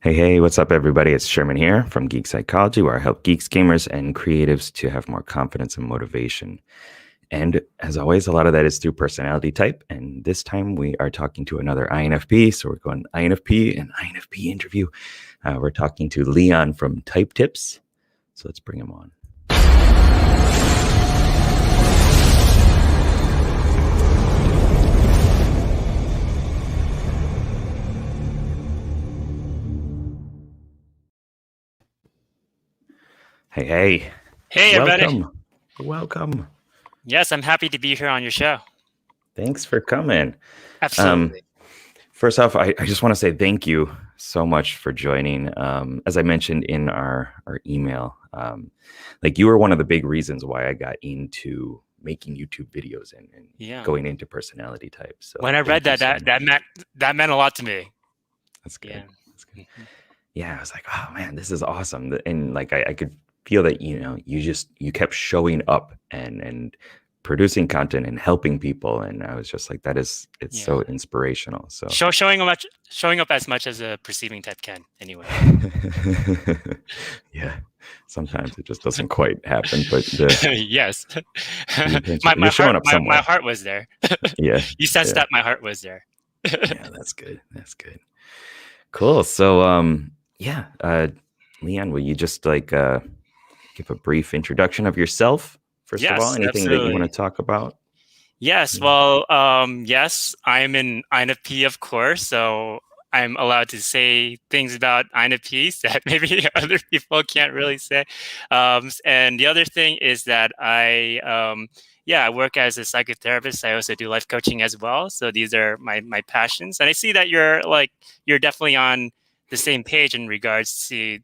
Hey, what's up, everybody? It's Sherman here from Geek Psychology, where I help geeks, gamers, and creatives to have more confidence and motivation. And as always, a lot of that is through personality type. And this time we are talking to another INFP. So we're going INFP and INFP interview. We're talking to Leon from Type Tips. So let's bring him on. Hey. Hey, everybody. Welcome. Yes, I'm happy to be here on your show. Thanks for coming. Absolutely. First off, I just want to say thank you so much for joining. As I mentioned in our email, you were one of the big reasons why I got into making YouTube videos and going into personality types. So when I read that meant a lot to me. That's good. Yeah. That's good. Yeah, I was like, oh man, this is awesome. And like I could feel that, you kept showing up and producing content and helping people, and I was just like, it's so inspirational. So showing up as much as a perceiving type can, anyway. Yeah, sometimes it just doesn't quite happen, but yes, my heart was there. Yeah, you sensed that my heart was there. Yeah, that's good. Cool. So Leon, will you just give a brief introduction of yourself? First of all, anything that you want to talk about? Yes. Well, yes, I'm an INFP, of course. So I'm allowed to say things about INFPs that maybe other people can't really say. And the other thing is that I work as a psychotherapist. I also do life coaching as well. So these are my passions. And I see that you're definitely on the same page in regards to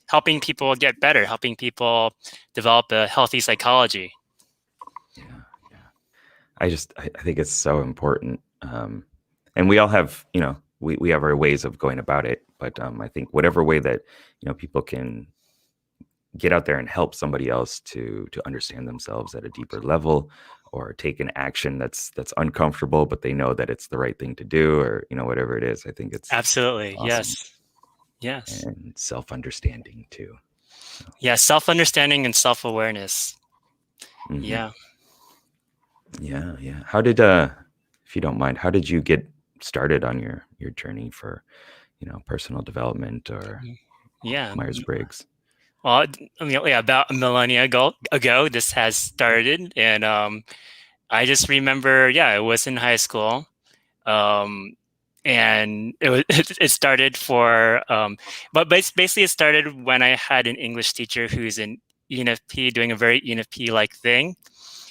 helping people get better, helping people develop a healthy psychology. Yeah. I think it's so important. And we all have, we have our ways of going about it. But I think whatever way that, people can get out there and help somebody else to understand themselves at a deeper level, or take an action that's uncomfortable, but they know that it's the right thing to do, or, whatever it is. I think it's absolutely awesome. Yes. And self-understanding too. So. Yeah, self-understanding and self-awareness. Mm-hmm. Yeah. How did, if you don't mind, how did you get started on your journey for, personal development or Myers-Briggs? Well, about a millennia ago, this has started, and I just remember, I was in high school, and it started but basically it started when I had an English teacher who's an ENFP, doing a very ENFP-like thing,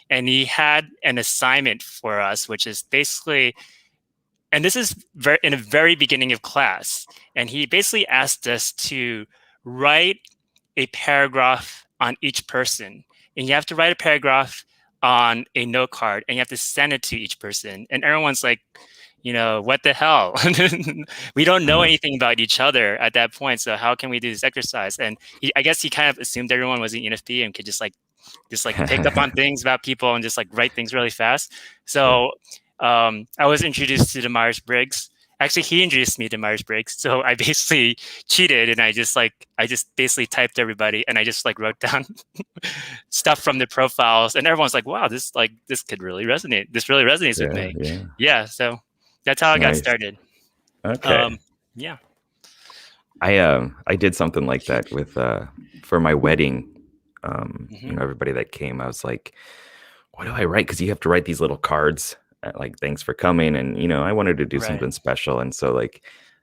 and he had an assignment for us, which is basically, and this is in the very beginning of class, and he basically asked us to write a paragraph on each person, and you have to write a paragraph on a note card, and you have to send it to each person, and everyone's like, what the hell? We don't know anything about each other at that point, so how can we do this exercise? And I guess he kind of assumed everyone was an ENFP and could just pick up on things about people and just write things really fast. So I was introduced to the Myers-Briggs. Actually, he introduced me to Myers-Briggs. So I basically cheated, and I just basically typed everybody, and I just wrote down stuff from the profiles, and everyone's like, wow, this could really resonate. This really resonates with me. Yeah. So that's how I got started. Okay. Yeah. I did something like that with for my wedding. Everybody that came, I was like, what do I write? Because you have to write these little cards, thanks for coming. And, I wanted to do something special. And so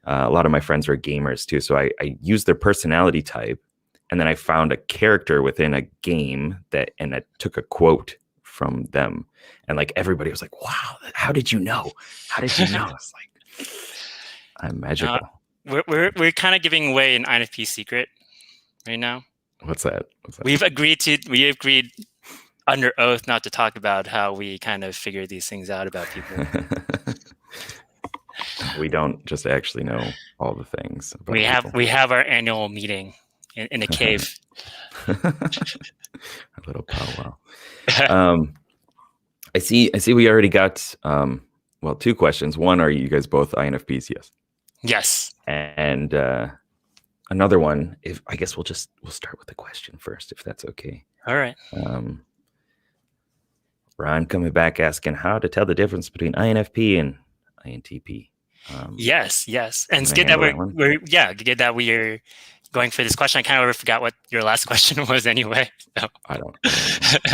a lot of my friends were gamers too. So I used their personality type, and then I found a character within a game and I took a quote from them. And everybody was like, wow, how did you know? It's like, I'm magical. We're kind of giving away an INFP secret right now. What's that? We agreed under oath not to talk about how we kind of figure these things out about people. We don't just actually know all the things. We have our annual meeting in a cave. A little powwow. I see we already got two questions. One, are you guys both INFPs? Yes. Yes. And another one, if I guess we'll start with the question first, if that's okay. All right. Ron coming back asking how to tell the difference between INFP and INTP. Yes. And You it's want to good that handle that one? good that we're going for this question. I kind of already forgot what your last question was anyway. So, I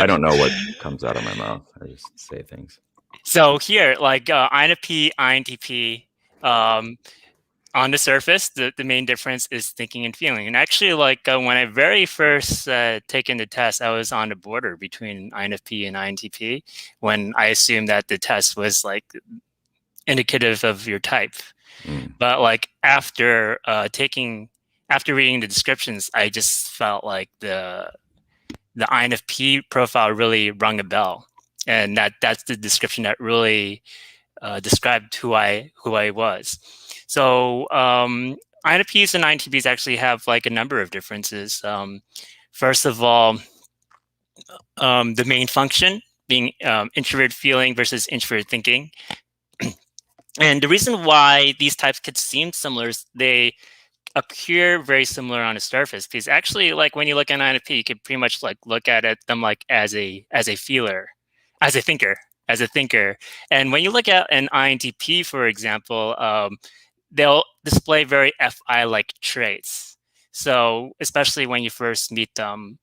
don't know what comes out of my mouth. I just say things. so here, like INFP, INTP, on the surface, the main difference is thinking and feeling. And actually, like when I very first taken the test, I was on the border between INFP and INTP when I assumed that the test was like indicative of your type. But like after reading the descriptions, I just felt like the INFP profile really rung a bell, and that's the description that really described who I was. So INFPs and INTPs actually have like a number of differences. First of all, the main function being introvert feeling versus introvert thinking. And the reason why these types could seem similar is they appear very similar on the surface, because actually, like when you look at an INFP, you could pretty much like look at them like as a feeler, as a thinker. And when you look at an INTP, for example, they'll display very FI like traits. So especially when you first meet them,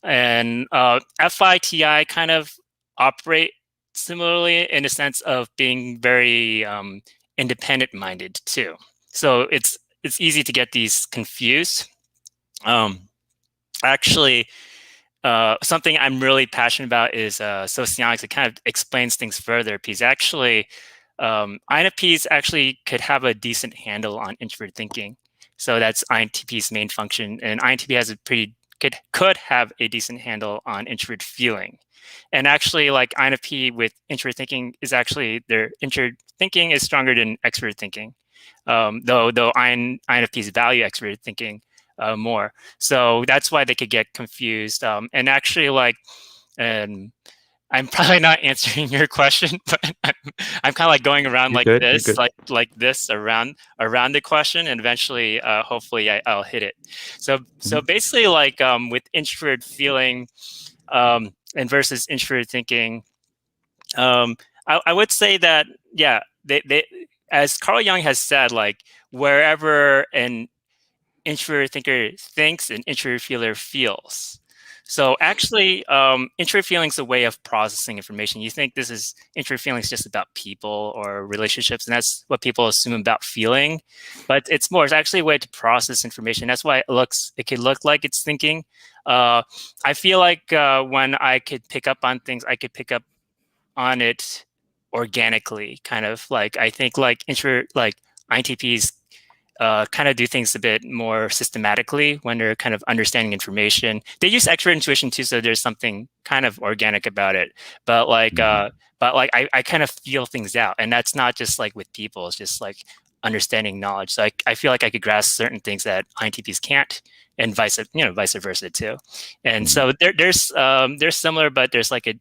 and FITI kind of operate similarly in the sense of being very independent minded too. So it's easy to get these confused. Actually, something I'm really passionate about is socionics. It kind of explains things further, because actually INFPs actually could have a decent handle on introvert thinking. So that's INTP's main function, and INTP has a pretty could have a decent handle on introvert feeling. And actually, like INFP with introvert thinking is actually their introvert thinking is stronger than extrovert thinking. Though INFPs value extrovert thinking more, so that's why they could get confused. And actually, like, and I'm probably not answering your question, but I'm kind of like going around You're like good. You're this, good. like this around the question, and eventually, hopefully, I'll hit it. So basically, like with introvert feeling and versus introvert thinking, I would say that they as Carl Jung has said, like wherever an introvert thinker thinks, an introvert feeler feels. So actually, introvert feeling is a way of processing information. You think this is introvert feeling is just about people or relationships, and that's what people assume about feeling. But it's more. It's actually a way to process information. That's why it could look like it's thinking. I feel like when I could pick up on things, I could pick up on it organically. Kind of like I think like introvert like INTPs kind of do things a bit more systematically when they're kind of understanding information. They use extrovert intuition too, so there's something kind of organic about it. But like, I kind of feel things out, and that's not just like with people. It's just like understanding knowledge. So I feel like I could grasp certain things that INTPs can't, and vice versa too. And so they're similar, but there's like a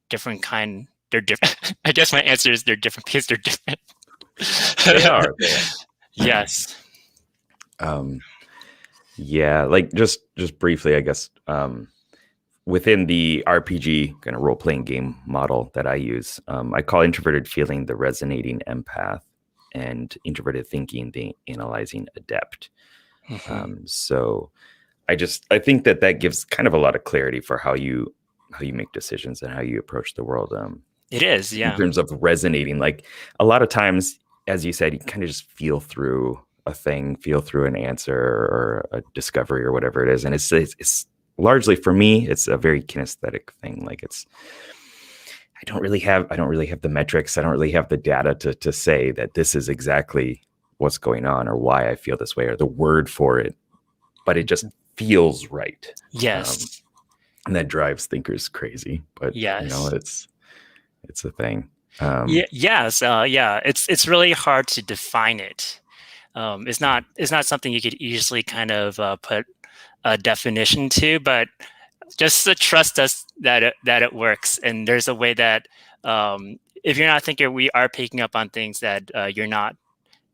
different kind. They're different. I guess my answer is they're different because they're different. They are. Yes. Yeah, like just briefly, I guess, within the RPG kind of role-playing game model that I use, I call introverted feeling the resonating empath and introverted thinking the analyzing adept. So I think that gives kind of a lot of clarity for how you make decisions and how you approach the world. It is, yeah. In terms of resonating, like a lot of times, as you said, you kind of just feel through a thing, feel through an answer or a discovery or whatever it is. And it's largely, for me, it's a very kinesthetic thing. Like I don't really have the metrics. I don't really have the data to say that this is exactly what's going on or why I feel this way or the word for it, but it just feels right. Yes. And that drives thinkers crazy, but yes. It's a thing. Yes. It's really hard to define it. It's not something you could easily kind of put a definition to, but just to trust us that it works. And there's a way that if you're not a thinker, we are picking up on things that you're not,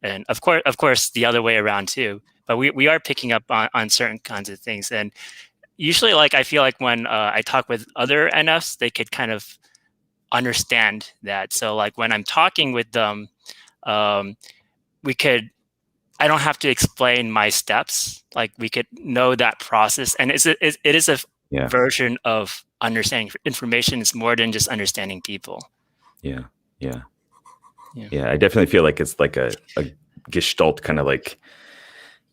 and of course, the other way around too. But we are picking up on certain kinds of things, and usually, like I feel like when I talk with other NFs, they could kind of understand that. So like when I'm talking with them, we could. I don't have to explain my steps. Like we could know that process, and it is a Yeah. version of understanding information. It's more than just understanding people. Yeah. Yeah. Yeah. Yeah. I definitely feel like it's like a gestalt kind of like,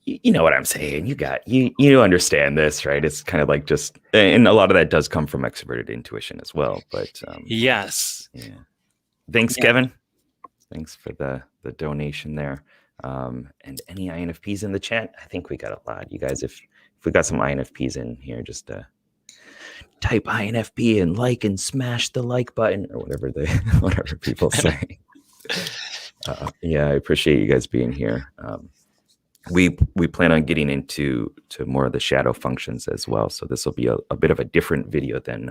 you know what I'm saying? You understand this, right? It's kind of like just, and a lot of that does come from extroverted intuition as well. But Yes. yeah. Thanks, Yeah. Kevin. Thanks for the donation there. And any INFPs in the chat? I think we got a lot. You guys, if we got some INFPs in here, just type INFP and like and smash the like button or whatever whatever people say. Yeah, I appreciate you guys being here. We plan on getting into more of the shadow functions as well. So this will be a bit of a different video than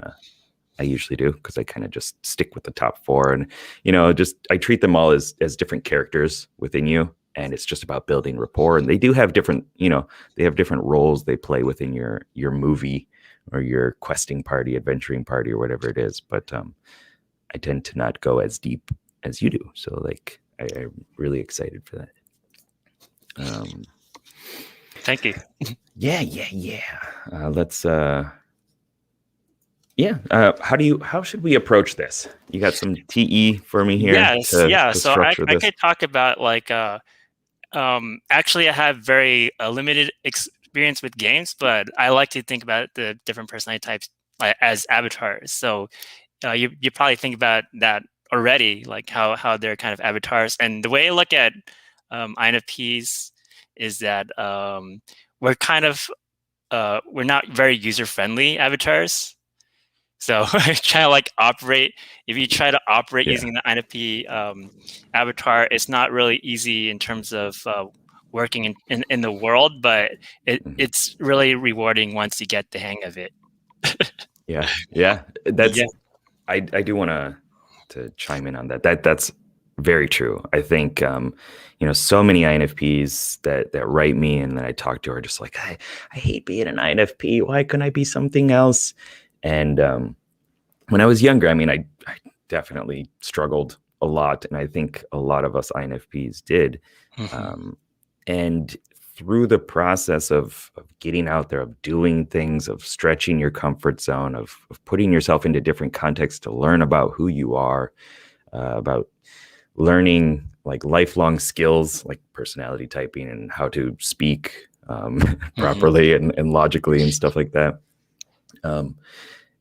I usually do, because I kind of just stick with the top 4, and just I treat them all as different characters within you, and it's just about building rapport. And they do have different, they have different roles they play within your movie or your questing party, adventuring party, or whatever it is. But I tend to not go as deep as you do. So like I'm really excited for that. Thank you. Yeah. Let's how should we approach this? You got some TE for me here? Yes. To So I structure this? could talk about like actually I have very limited experience with games, but I like to think about the different personality types as avatars. So you probably think about that already, like how they're kind of avatars. And the way I look at INFPs is that we're kind of we're not very user-friendly avatars. So try to like operate. If you try to operate using the INFP avatar, it's not really easy in terms of working in the world, but it's really rewarding once you get the hang of it. Yeah. That's I do want to chime in on that. That's very true. I think so many INFPs that write me and that I talk to are just like, I hate being an INFP. Why couldn't I be something else? And when I was younger, I mean, I definitely struggled a lot, and I think a lot of us INFPs did. And through the process of getting out there, of doing things, of stretching your comfort zone, of putting yourself into different contexts to learn about who you are, about learning like lifelong skills like personality typing and how to speak properly and logically and stuff like that.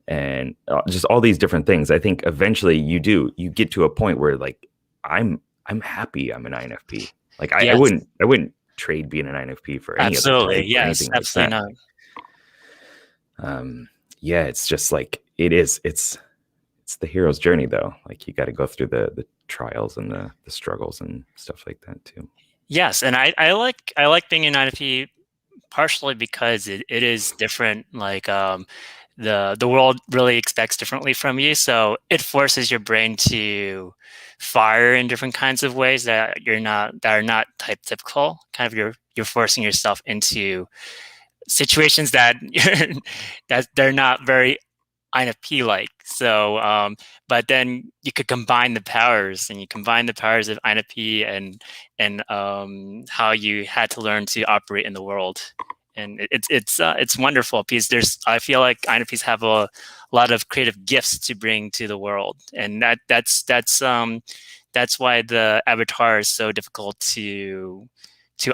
And just all these different things. I think eventually you get to a point where like, I'm happy I'm an INFP. Like I wouldn't trade being an INFP for any other type or anything like that. Not. Yeah, it's just like it's the hero's journey though. Like you got to go through the trials and the struggles and stuff like that too. Yes, and I like being an INFP partially because it is different. Like the world really expects differently from you, so it forces your brain to fire in different kinds of ways that are not typical. Kind of you're forcing yourself into situations that that they're not very INFP like. So but then you could combine the powers, and you combine the powers of INFP and how you had to learn to operate in the world. And it's wonderful because I feel like INFPs have a lot of creative gifts to bring to the world, and that's why the avatar is so difficult to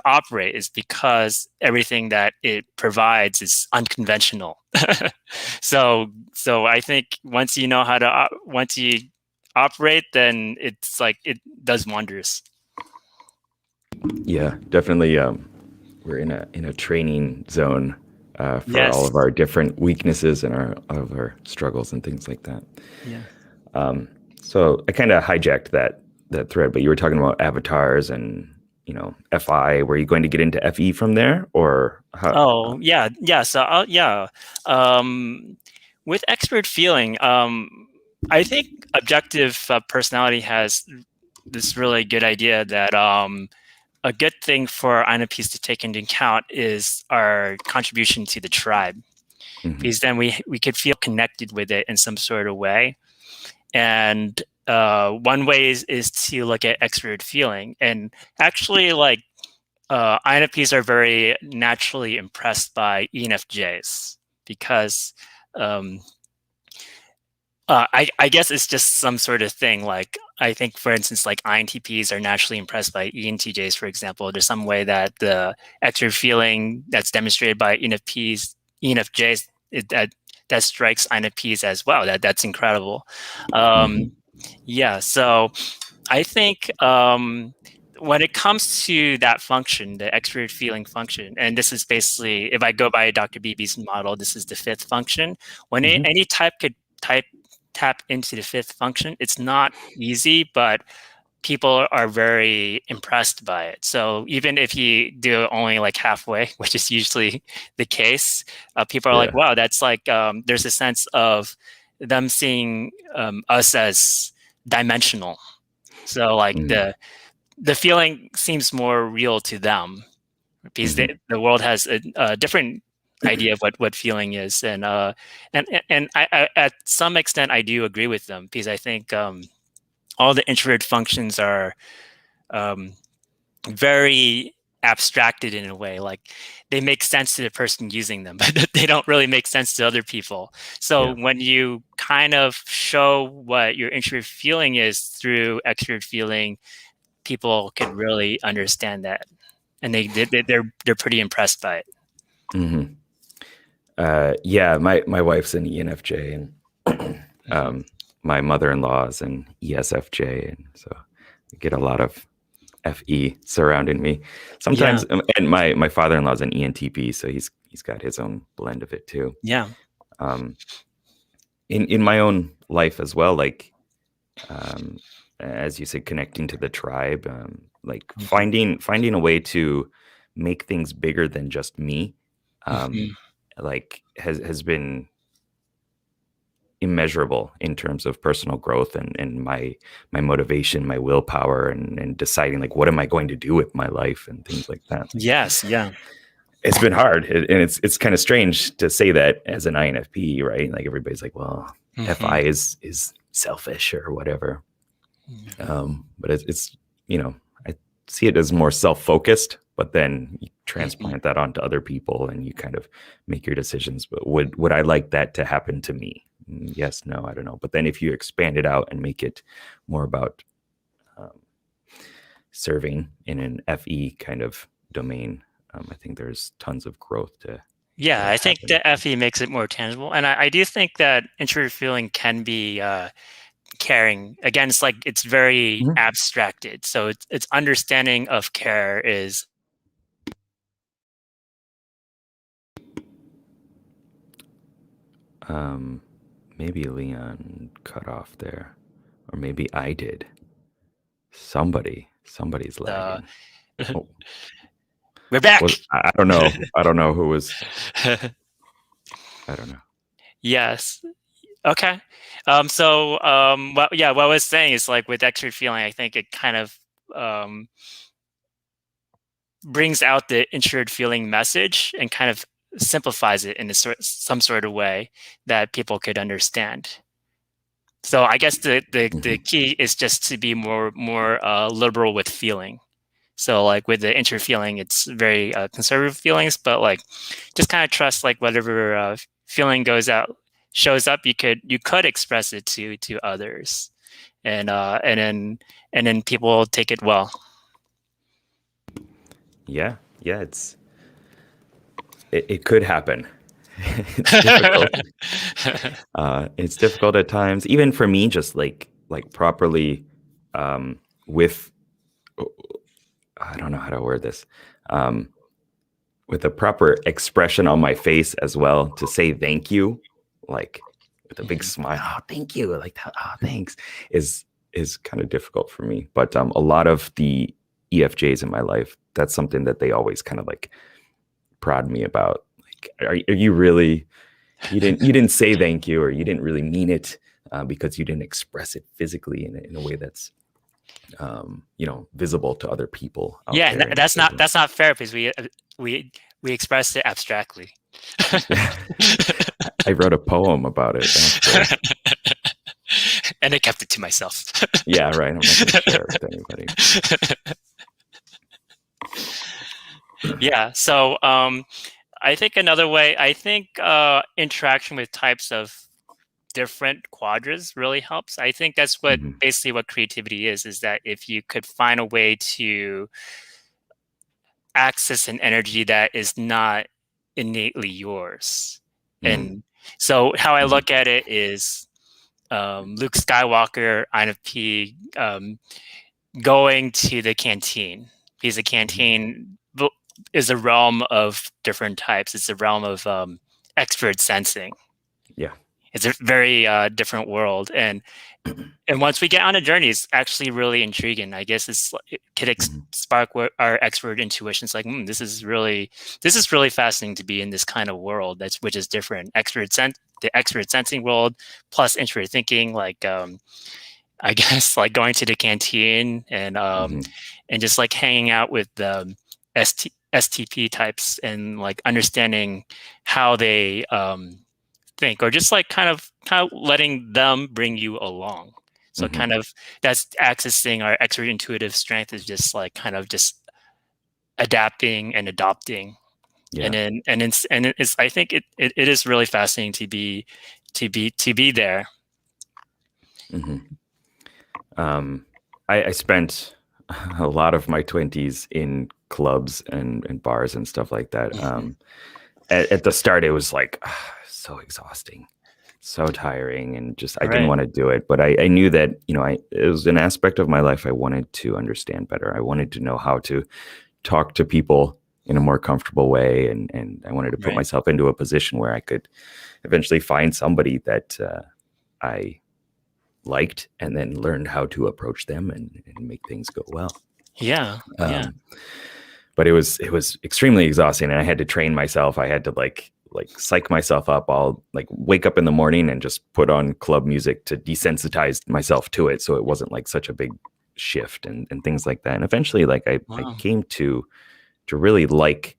operate, is because everything that it provides is unconventional. So I think once you know how to once you operate, then it's like it does wonders. Yeah, definitely. We're in a training zone for all of our different weaknesses and all of our struggles and things like that. Yeah. So I kind of hijacked that thread, but you were talking about avatars and FI. Were you going to get into FE from there, or how? Oh yeah. So with expert feeling, I think objective personality has this really good idea that a good thing for INFPs to take into account is our contribution to the tribe, because then we could feel connected with it in some sort of way. And one way is to look at extroverted feeling. And actually, like, INFPs are very naturally impressed by ENFJs because I guess it's just some sort of thing. Like, I think, for instance, like INTPs are naturally impressed by ENTJs, for example. There's some way that the extra feeling that's demonstrated by ENFJs, that strikes INFPs as well. That's incredible. Yeah, so I think when it comes to that function, the extroverted feeling function, and this is basically, if I go by Dr. Beebe's model, this is the fifth function. When any type could tap into the fifth function, it's not easy, but people are very impressed by it. So even if you do it only like halfway, which is usually the case, people are like, wow, that's like, there's a sense of them seeing us as dimensional. So like the feeling seems more real to them, because the world has a different idea of what feeling is, and I at some extent I do agree with them, because I think all the introvert functions are very abstracted in a way. Like, they make sense to the person using them, but they don't really make sense to other people. So when you kind of show what your introvert feeling is through extrovert feeling, people can really understand that, and they're pretty impressed by it. Yeah, my wife's an ENFJ, and my mother-in-law is an ESFJ, and so I get a lot of FE surrounding me sometimes. And my father-in-law is an ENTP, so he's got his own blend of it too. In my own life as well, like as you said, connecting to the tribe, like finding a way to make things bigger than just me, like has been immeasurable in terms of personal growth and my motivation, my willpower, and deciding like, what am I going to do with my life and things like that. It's been hard, and it's kind of strange to say that as an INFP, right? Like, everybody's like, well, FI is selfish or whatever. But it's I see it as more self-focused, but then you transplant that onto other people and you kind of make your decisions. But would I like that to happen to me? Yes, no, I don't know. But then if you expand it out and make it more about serving in an FE kind of domain, I think there's tons of growth to. I think the FE makes it more tangible, and I do think that introvert feeling can be caring. Again, it's like, it's very abstracted, so it's understanding of care is. Maybe Leon cut off there, or maybe I did. Somebody's lagging. We're back. I don't know. I don't know who was. I don't know. Yes. Okay. What I was saying is, like, with extrovert feeling, I think it kind of brings out the introvert feeling message and kind of simplifies it in some sort of way that people could understand. So I guess the key is just to be more liberal with feeling. So like with the introvert feeling, it's very conservative feelings, but like just kind of trust, like, whatever feeling shows up, you could express it to others, and then people will take it well. Yeah, it could happen. It's difficult. It's difficult at times, even for me, just like properly with, I don't know how to word this, with a proper expression on my face as well, to say thank you, like with a big smile. Oh, thank you. Like that. Oh, thanks is kind of difficult for me. But a lot of the EFJs in my life, that's something that they always kind of like prod me about. Like, are you really, you didn't say thank you, or you didn't really mean it, because you didn't express it physically in a way that's visible to other people out Yeah, there. that's not fair because we expressed it abstractly. I wrote a poem about it after. And I kept it to myself. Yeah, right. I'm not going to share it with anybody. Yeah. So I think another way, interaction with types of different quadrants really helps. I think that's what basically what creativity is that if you could find a way to access an energy that is not innately yours. And so how I look at it is Luke Skywalker, INFP, going to the canteen, because the canteen is a realm of different types. It's a realm of expert sensing. Yeah. It's a very different world. And once we get on a journey, it's actually really intriguing. I guess it could spark our expert intuition. It's like, this is really fascinating to be in this kind of world which is different. The expert sensing world plus introverted thinking, like I guess like going to the canteen and just like hanging out with the STP types and like understanding how they think, or just like kind of letting them bring you along. So kind of that's accessing our expert intuitive strength, is just like kind of just adapting and adopting. Yeah. And it's I think it is really fascinating to be there. I spent a lot of my 20s in clubs and bars and stuff like that. At the start, it was like so exhausting, so tiring, and just I didn't want to do it. But I knew that it was an aspect of my life I wanted to understand better. I wanted to know how to talk to people in a more comfortable way, and I wanted to put myself into a position where I could eventually find somebody that I liked, and then learned how to approach them and make things go well. Yeah. But it was extremely exhausting, and I had to train myself. I had to like psych myself up. I'll like wake up in the morning and just put on club music to desensitize myself to it, so it wasn't like such a big shift and things like that. And eventually, like I came to really like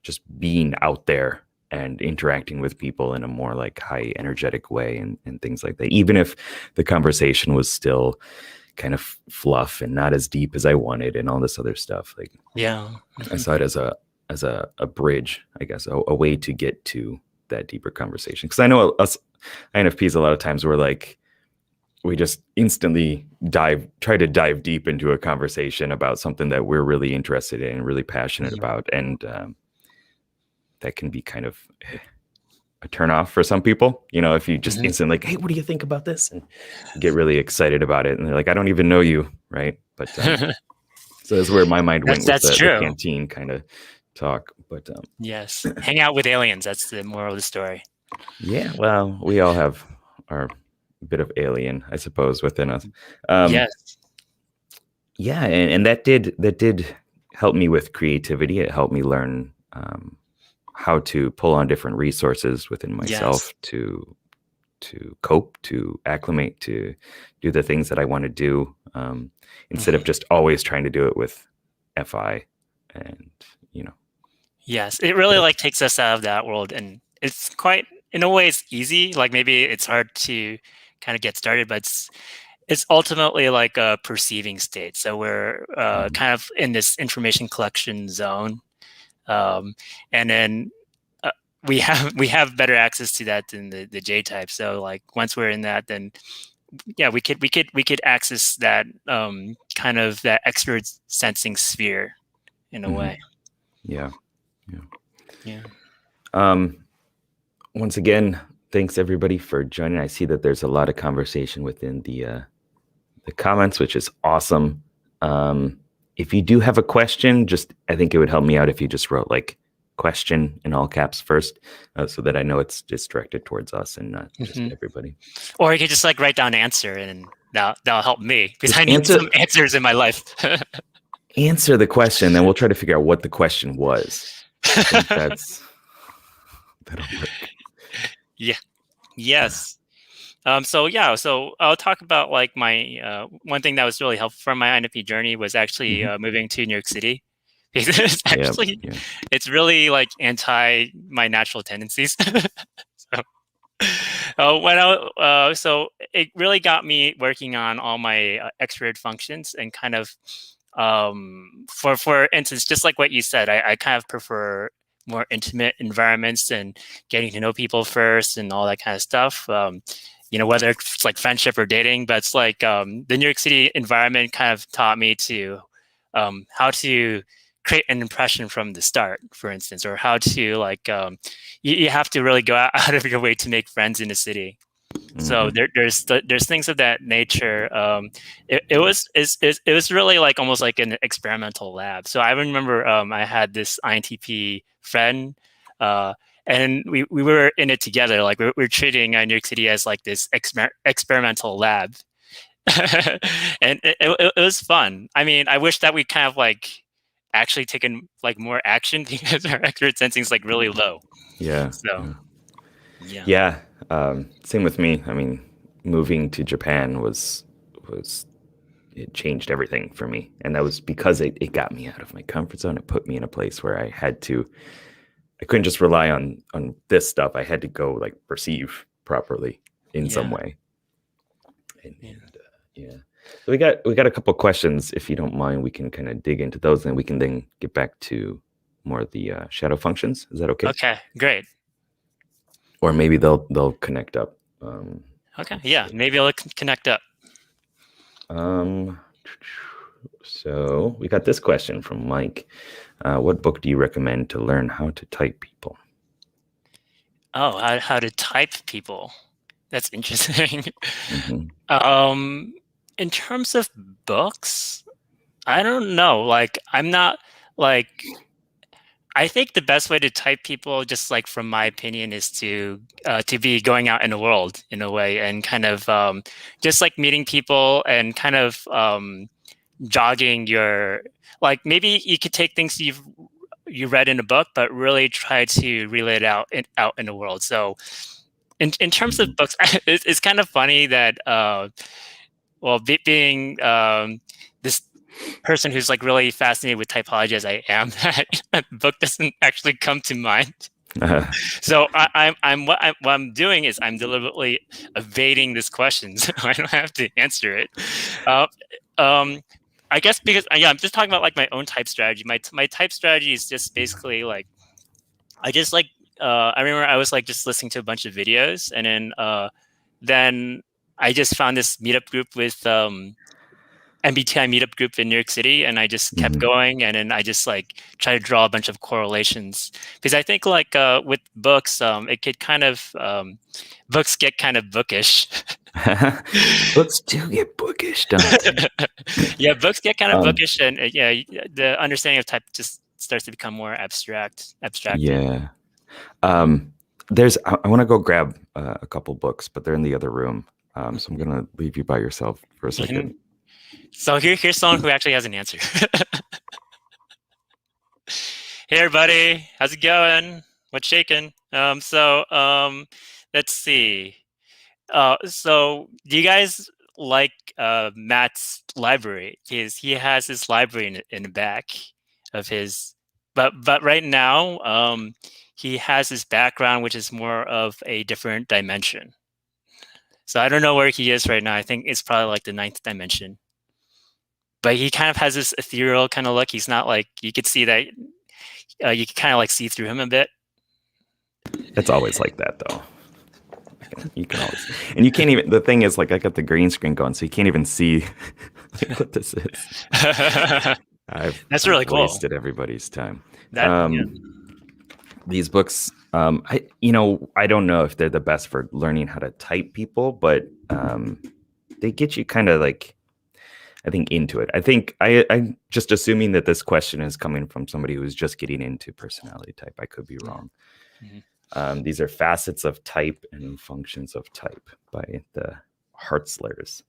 just being out there and interacting with people in a more like high energetic way and things like that, even if the conversation was still kind of fluff and not as deep as I wanted and all this other stuff. Like, I saw it as a bridge, I guess, a way to get to that deeper conversation. Because I know us INFPs, a lot of times we're like, we just instantly try to dive deep into a conversation about something that we're really interested in and really passionate about. And that can be kind of a turnoff for some people, if you just instantly like, hey, what do you think about this? And get really excited about it. And they're like, I don't even know you. Right. But so that's where my mind went with the canteen kind of talk. But yes, hang out with aliens. That's the moral of the story. Yeah. Well, we all have our bit of alien, I suppose, within us. Yes. Yeah. And that did help me with creativity. It helped me learn how to pull on different resources within myself to cope, to acclimate, to do the things that I want to do, instead of just always trying to do it with FI and, Yes, it really like takes us out of that world, and it's quite, in a way, it's easy. Like maybe it's hard to kind of get started, but it's ultimately like a perceiving state. So we're kind of in this information collection zone. And then we have better access to that than the J type. So like once we're in that, then we could access that kind of that expert sensing sphere in a way. Yeah. Once again, thanks everybody for joining. I see that there's a lot of conversation within the comments, which is awesome. If you do have a question, I think it would help me out if you just wrote like question in all caps first, so that I know it's just directed towards us and not just everybody. Or you could just like write down answer, and that'll help me, because I need some answers in my life. Answer the question, then we'll try to figure out what the question was. I think that'll work. Yeah. Yes. So I'll talk about like my one thing that was really helpful for my INFP journey was actually Mhm. moving to New York City because it's Yeah, actually yeah. it's really like anti my natural tendencies. So, so it really got me working on all my extrovert functions and kind of for instance, just like what you said, I kind of prefer more intimate environments and getting to know people first and all that kind of stuff. Whether it's like friendship or dating, but it's like the New York City environment kind of taught me to how to create an impression from the start, for instance, or how to like you have to really go out of your way to make friends in a city. So Mhm. there's things of that nature. It was really like almost like an experimental lab. So I remember I had this INTP friend, uh, and we were in it together. Like we were treating New York City as like this experimental lab, and it was fun. I mean, I wish that we kind of like actually taken like more action because our accurate sensing is like really low. Yeah, So yeah. yeah, Yeah, same with me. I mean, moving to Japan was it changed everything for me, and that was because it got me out of my comfort zone. It put me in a place where I couldn't just rely on this stuff. I had to go like perceive properly in some yeah, way. yeah. Yeah. So we got a couple questions. If you don't mind, we can kind of dig into those, and we can then get back to more of the shadow functions. Is that okay? Okay, great. Or maybe they'll connect up. Okay, Let's yeah, see. maybe I'll connect up. Um, so we got this question from Mike. What book do you recommend to learn how to type people? Oh, how to type people. That's interesting. Hmm. um, in terms of books, I don't know. Like, I'm not like. I think the best way to type people, just like from my opinion, is to be going out in the world in a way and kind of just like meeting people and kind of jogging your like maybe you could take things you read in a book, but really try to relay it out in the world. So in terms of Hmm. books, it's kind of funny that being this person who's like really fascinated with typology as I am, that book doesn't actually come to mind. So what I'm doing is I'm deliberately evading this question, so I don't have to answer it. Uh, um, I guess because yeah, I'm just talking about like my own type strategy. My type strategy is just basically like I just like I remember I was like just listening to a bunch of videos, and then I just found this meetup group with MBTI meetup group in New York City, and I just kept Hmm. going, and then I just like try to draw a bunch of correlations because I think like with books, it could kind of books get kind of bookish. Books do get bookish, don't they? Yeah, books get kind of Um, bookish, and yeah, the understanding of type just starts to become more abstracted. yeah. There's I want to go grab a couple books, but they're in the other room. So I'm gonna leave you by yourself for a second. So here's someone who actually has an answer. Hey everybody, how's it going? What's shaking? Let's see. So do you guys like Matt's library? Because he has his library in the back of his, but right now, he has his background, which is more of a different dimension. So I don't know where he is right now. I think it's probably like the ninth dimension. But he kind of has this ethereal kind of look. He's not like you could see that you can kind of like see through him a bit. It's always like that, though. You can always, and you can't even. The thing is, like, I got the green screen going, so you can't even see like what this is. That's I've really cool. wasted everybody's time. That yeah. These books, I don't know if they're the best for learning how to type people, but they get you kind of like I think into it. I'm just assuming that this question is coming from somebody who's just getting into personality type. I could be wrong. Mhm. These are facets of type and functions of type by the Hartzlers.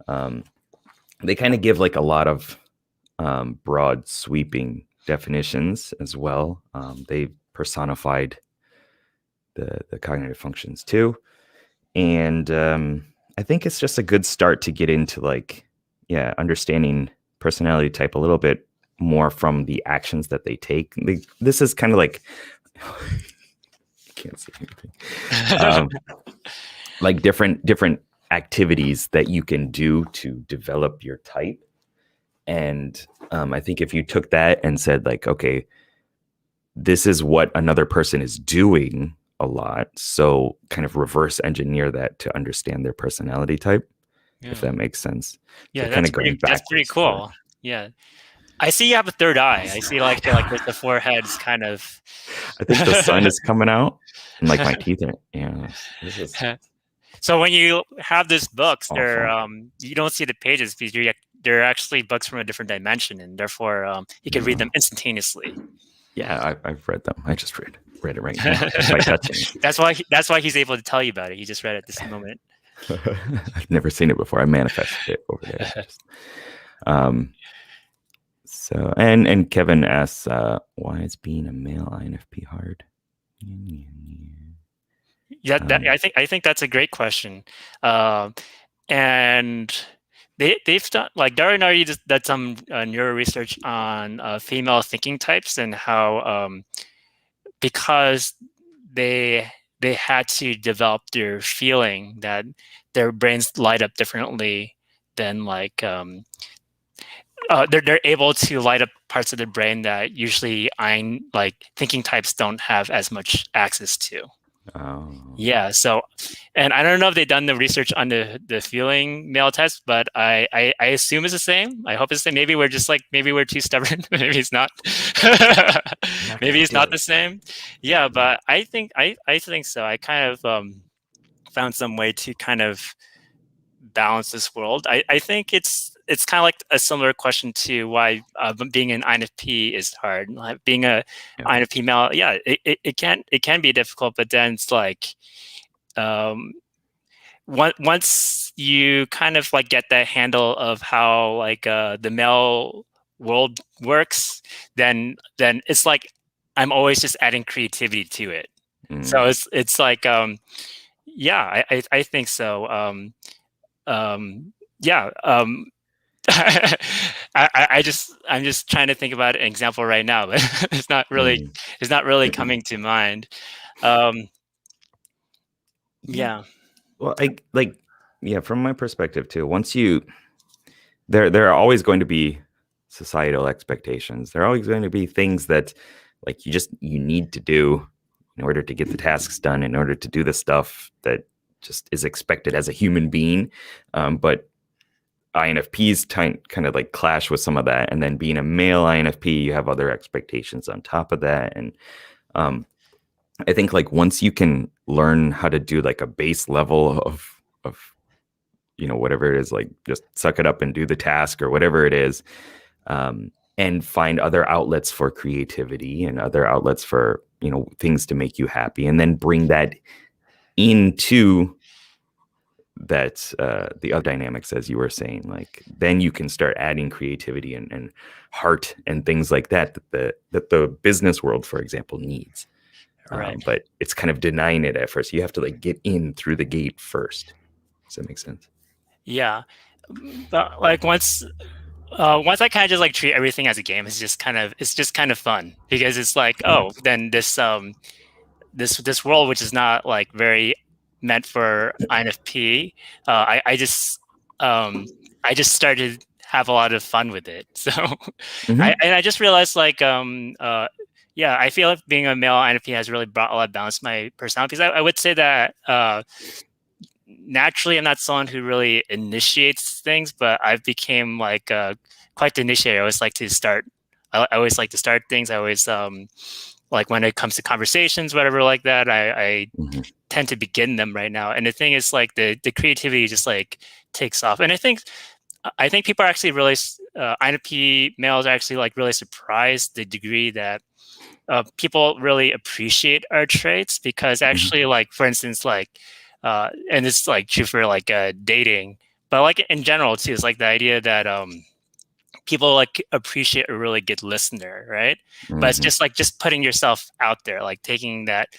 Um, they kind of give like a lot of broad, sweeping definitions as well. They personified the cognitive functions too. And I think it's just a good start to get into like, yeah, understanding personality type a little bit more from the actions that they take. Like, this is kind of like, can't say anything. Like different activities that you can do to develop your type. And I think if you took that and said like, okay, this is what another person is doing a lot, so kind of reverse engineer that to understand their personality type, if that makes sense. So Yeah, kind of going that's pretty backwards cool. first. Yeah. I see you have a third eye. I see like the forehead's kind of I think the sun is coming out and like my teeth are, yeah, this is So when you have these books, they're awful. you don't see the pages because they're actually books from a different dimension, and therefore you can read them instantaneously. Yeah, I've read them. I just read it right now just by touching. That's why he's able to tell you about it. He just read it this moment. I've never seen it before. I manifested it over there. Um, so and Kevin asks, why is being a male INFP hard? Yeah, I think that's a great question, and they've done like Darren already just did some neuro research on female thinking types and how because they they had to develop their feeling that their brains light up differently than like they're able to light up parts of the brain that usually like thinking types don't have as much access to. Oh. Yeah. So, and I don't know if they've done the research on the feeling male test, but I assume it's the same. I hope it's the same. Maybe we're just like, maybe we're too stubborn. Maybe it's not. Maybe it's not the same. Yeah. But I think so. I kind of found some way to kind of balance this world. I think it's kind of like a similar question to why being an INFP is hard. Like being a Yeah. INFP male, yeah, it can be difficult, but then it's like um, once you kind of like get the handle of how like the male world works, then it's like I'm always just adding creativity to it. So it's like yeah, I think so. Yeah. I'm just trying to think about an example right now, but it's not really coming to mind. Um, yeah. Well, I like, yeah, from my perspective too, once you there are always going to be societal expectations. There are always going to be things that like you need to do in order to get the tasks done, in order to do the stuff that just is expected as a human being. But INFPs kind of like clash with some of that. And then being a male INFP, you have other expectations on top of that. And I think like once you can learn how to do like a base level of whatever it is, like just suck it up and do the task or whatever it is, and find other outlets for creativity and other outlets for things to make you happy, and then bring that into that the other dynamics, as you were saying, like then you can start adding creativity and heart and things like that the business world, for example, needs. Right. But it's kind of denying it at first. You have to like get in through the gate first. Does that make sense? Yeah. But like once I kind of just like treat everything as a game, it's just kind of fun because it's like, oh, then this world, which is not like very meant for INFP, I just started to have a lot of fun with it. So I just realized like yeah, I feel like being a male INFP has really brought a lot of balance to my personality, because I would say that naturally I'm not someone who really initiates things, but I've became like quite the initiator. I always like to start. I always like to start things. I always like when it comes to conversations, whatever like that. I tend to begin them right now. And the thing is, like the creativity just like takes off. And I think people are actually really INFP males are actually like really surprised the degree that people really appreciate our traits, because actually, like for instance, like and it's like true for like dating, but like in general too, it's like the idea that people like appreciate a really good listener, right? But it's just like just putting yourself out there, like taking that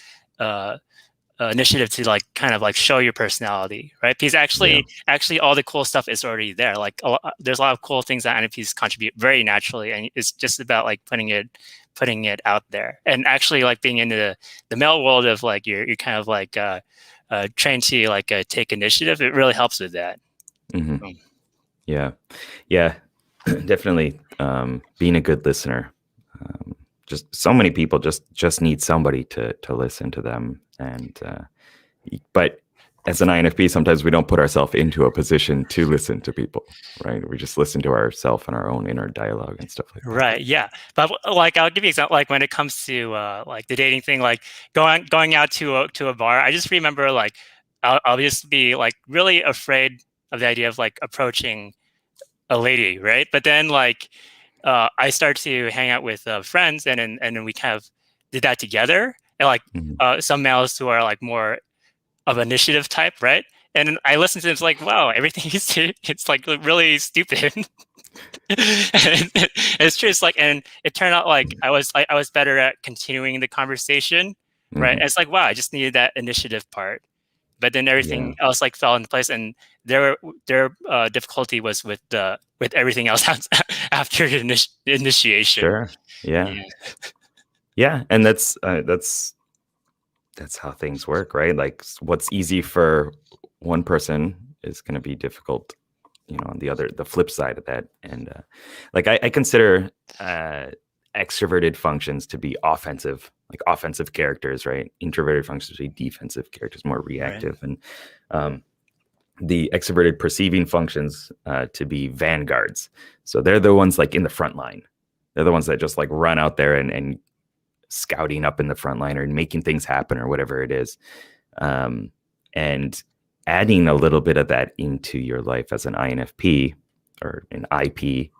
initiative to like kind of like show your personality, right? Because actually all the cool stuff is already there. Like there's a lot of cool things that INFPs contribute very naturally, and it's just about like putting it out there. And actually like being in the male world of like you're kind of like trained to like take initiative. It really helps with that. Mm-hmm. Yeah, definitely. Being a good listener. Just so many people just need somebody to listen to them, and but as an INFP, sometimes we don't put ourselves into a position to listen to people, right? We just listen to ourselves and our own inner dialogue and stuff like that. Right. Yeah. But like, I'll give you an example. Like when it comes to like the dating thing, like going out to a bar, I just remember like I'll just be like really afraid of the idea of like approaching a lady, right? But then like I start to hang out with friends, and then we kind of did that together. And like some males who are like more of initiative type, right? And I listen to them, it's like, wow, everything you say, it's like really stupid. And it's true. It's like, and it turned out like I was better at continuing the conversation, right? And it's like, wow, I just needed that initiative part, but then everything else like fell into place, and their difficulty was with everything else after the initiation. Sure. Yeah, and that's how things work, right? Like what's easy for one person is going to be difficult, on the flip side of that. And like I consider extroverted functions to be offensive characters, right? Introverted functions to be defensive characters, more reactive. Right. And the extroverted perceiving functions to be vanguards. So they're the ones like in the front line. They're the ones that just like run out there and scouting up in the front line or making things happen or whatever it is. And adding a little bit of that into your life as an INFP or an IP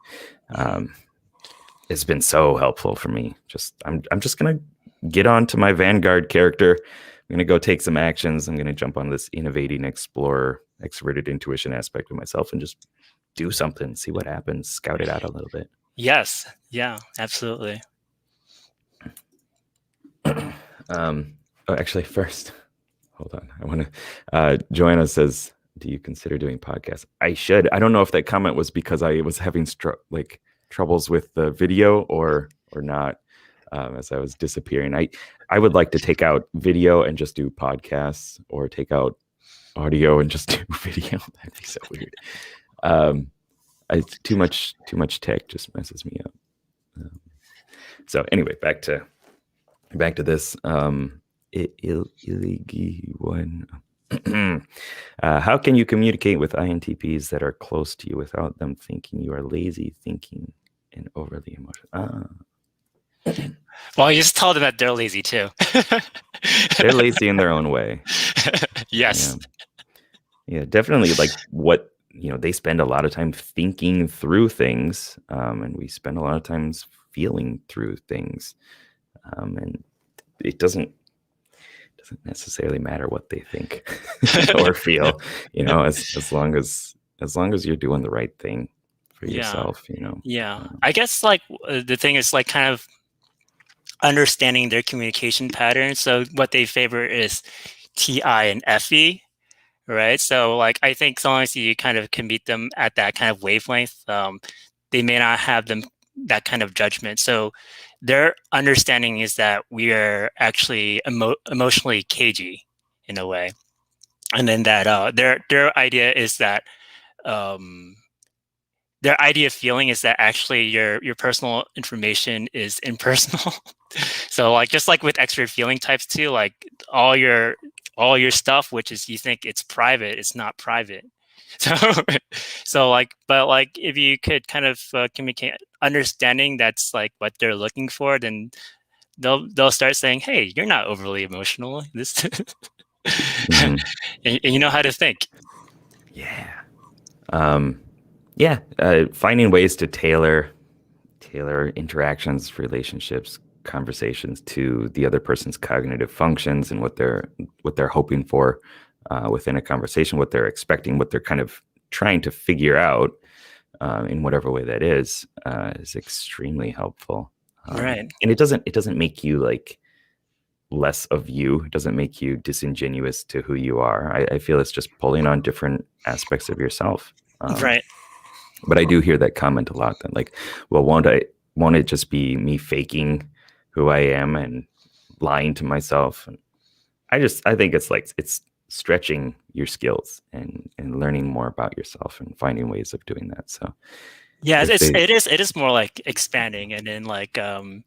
has been so helpful for me. I'm just going to get on to my vanguard character. I'm going to go take some actions. I'm going to jump on this innovating explorer, extroverted intuition aspect of myself and just do something, see what happens, scout it out a little bit. Yes. Yeah, absolutely. Actually, first, hold on. I want to. Joanna says, "Do you consider doing podcasts?" I should. I don't know if that comment was because I was having troubles with the video or not. As I was disappearing, I would like to take out video and just do podcasts, or take out audio and just do video. That'd be so weird. Too much tech just messes me up. So anyway, back to this. One. How can you communicate with INTPs that are close to you without them thinking you are lazy, thinking, and overly emotional? Well, you just tell them that they're lazy too. They're lazy in their own way. Yes. Yeah, definitely. Like what, they spend a lot of time thinking through things, and we spend a lot of times feeling through things. And it doesn't necessarily matter what they think or feel, as long as you're doing the right thing for yourself, Yeah. I guess like the thing is like kind of understanding their communication patterns. So what they favor is TI and FE, right? So like I think as long as you kind of can meet them at that kind of wavelength, they may not have that kind of judgment. So their understanding is that we are actually emotionally cagey in a way, and then that their idea is that their idea of feeling is that actually your personal information is impersonal. So like just like with extrovert feeling types too, like all your stuff, which is you think it's private, it's not private. So like, but like if you could kind of communicate understanding that's like what they're looking for, then they'll start saying, hey, you're not overly emotional. This and you know how to think. Finding ways to tailor interactions, relationships, conversations to the other person's cognitive functions and what they're hoping for within a conversation, what they're expecting, what they're kind of trying to figure out in whatever way that is extremely helpful. Right. And it doesn't make you like less of you. It doesn't make you disingenuous to who you are. I feel it's just pulling on different aspects of yourself. Right. But I do hear that comment a lot. That like, well, won't it just be me faking who I am and lying to myself? And I think it's like it's stretching your skills and learning more about yourself and finding ways of doing that. So Yeah, if they, it is more like expanding and then like kind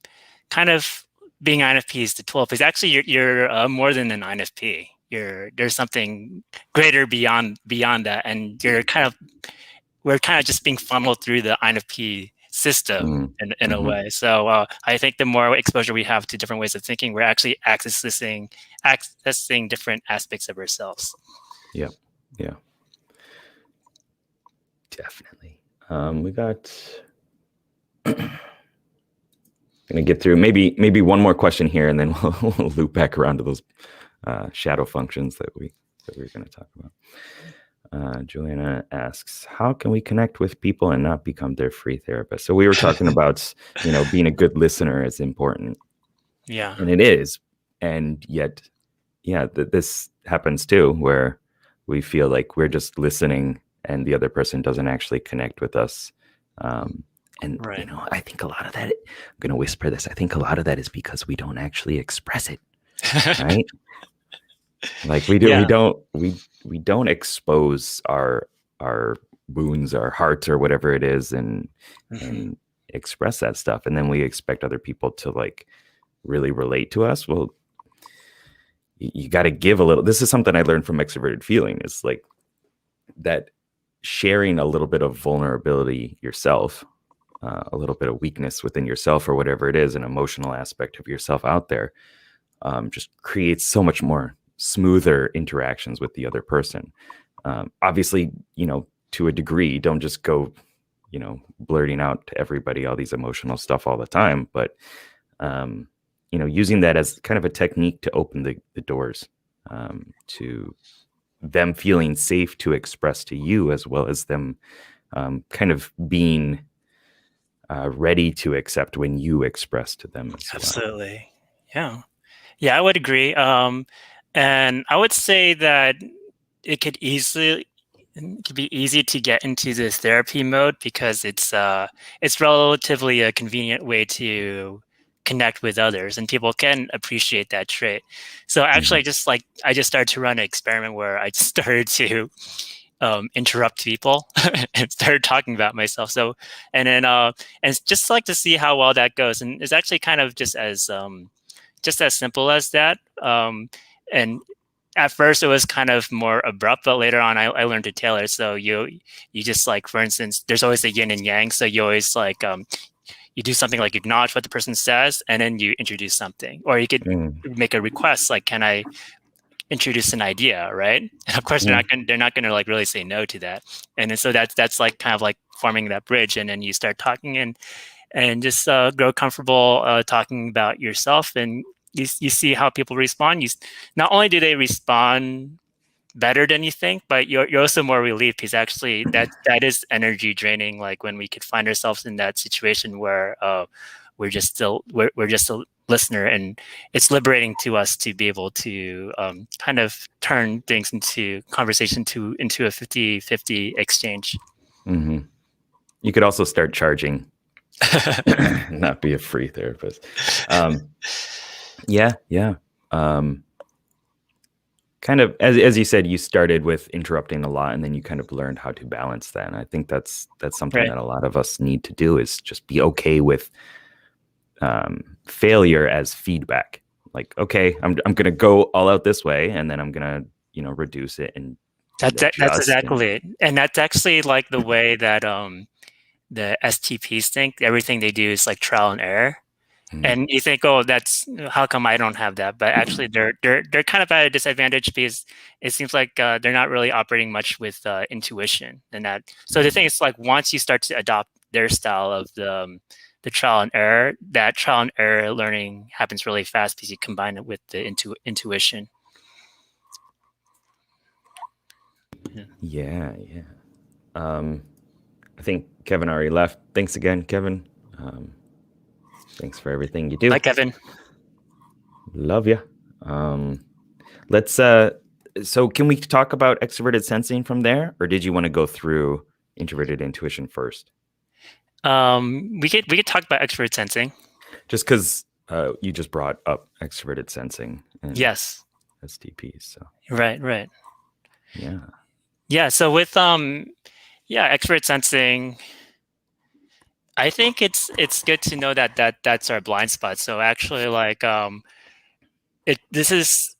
of being INFPs to 12 is actually you're more than an INFP. There's something greater beyond that, and we're kind of just being funneled through the INFP system in a way. So I think the more exposure we have to different ways of thinking, we're actually accessing different aspects of ourselves. Yeah, definitely. We got. Gonna get through maybe one more question here, and then we'll loop back around to those shadow functions that we're going to talk about. Juliana asks, how can we connect with people and not become their free therapist? So we were talking about, being a good listener is important. Yeah. And it is. And yet, this happens too, where we feel like we're just listening and the other person doesn't actually connect with us. And, right. I think a lot of that, I'm going to whisper this, I think a lot of that is because we don't actually express it, right? Like we don't expose our wounds, our hearts, or whatever it is, and express that stuff, and then we expect other people to like really relate to us. Well, you got to give a little. This is something I learned from Extroverted Feeling, is like that sharing a little bit of vulnerability yourself, a little bit of weakness within yourself, or whatever it is, an emotional aspect of yourself out there, just creates so much more smoother interactions with the other person. Obviously, to a degree, don't just go, blurting out to everybody all these emotional stuff all the time, but, using that as kind of a technique to open the doors to them feeling safe to express to you, as well as them kind of being ready to accept when you express to them as Absolutely. Well. Yeah, I would agree. And I would say that it could be easy to get into this therapy mode because it's relatively a convenient way to connect with others, and people can appreciate that trait. So actually, I just started to run an experiment where I started to interrupt people and started talking about myself. So, and then and it's just like to see how well that goes. And it's actually kind of just as simple as that. And at first it was kind of more abrupt, but later on I learned to tailor. So you just like, for instance, there's always a yin and yang. So you always like, you do something like acknowledge what the person says, and then you introduce something, or you could make a request like, can I introduce an idea, right? And of course they're not gonna like really say no to that. And then so that's like kind of like forming that bridge, and then you start talking and just grow comfortable talking about yourself, and you see how people respond. Not only do they respond better than you think, but you're also more relieved, because actually that is energy draining. Like when we could find ourselves in that situation where we're just a listener, and it's liberating to us to be able to kind of turn things into conversation into a 50-50 exchange. You could also start charging. Not be a free therapist. Kind of as you said, you started with interrupting a lot, and then you kind of learned how to balance that. And I think that's something that a lot of us need to do, is just be okay with failure as feedback. Like, okay, I'm going to go all out this way, and then I'm going to reduce it and that's exactly it. And that's actually like the way that the STPs think. Everything they do is like trial and error. And you think, oh, that's how come I don't have that? But actually, they're kind of at a disadvantage, because it seems like they're not really operating much with intuition. And that, so the thing is, like, once you start to adopt their style of the trial and error, that trial and error learning happens really fast, because you combine it with the intuition. Yeah. I think Kevin already left. Thanks again, Kevin. Thanks for everything you do. Bye, Kevin. Love you. Let's so can we talk about extroverted sensing from there, or did you want to go through introverted intuition first? We could talk about extrovert sensing. Just because you just brought up extroverted sensing and Yes. STPs, so Right. yeah. Yeah. So with extrovert sensing, I think it's good to know that's our blind spot. So actually, like it this is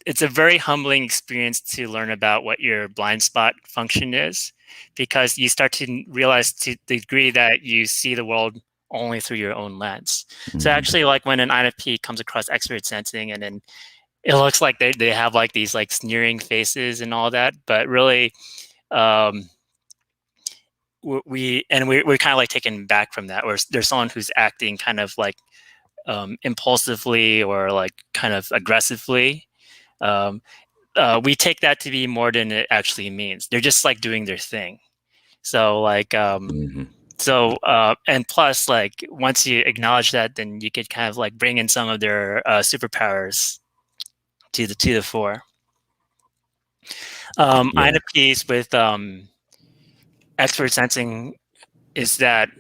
it's a very humbling experience to learn about what your blind spot function is, because you start to realize to the degree that you see the world only through your own lens. So Mhm. actually, like when an INFP comes across expert sensing, and then it looks like they have like these like sneering faces and all that, but really, um, we're kind of like taken back from that. Or there's someone who's acting kind of like impulsively or like kind of aggressively. Um, we take that to be more than it actually means. They're just like doing their thing. So like Mhm. and plus, like once you acknowledge that, then you could kind of like bring in some of their superpowers to the fore. Yeah. INFPs with expert sensing is that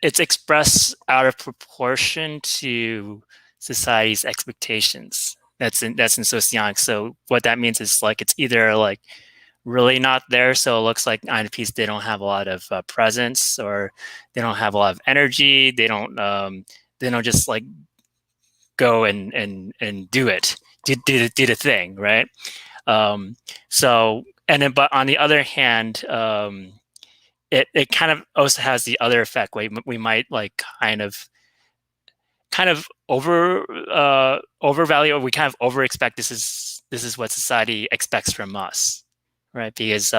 it's expressed out of proportion to society's expectations. That's in socionics. So what that means is like it's either like really not there, so it looks like INFPs, they don't have a lot of presence, or they don't have a lot of energy. They don't just like go and do it, do the thing, right? Um, so and then, but on the other hand, it kind of also has the other effect where we might like kind of overvalue, or we kind of over expect this is what society expects from us, right? Because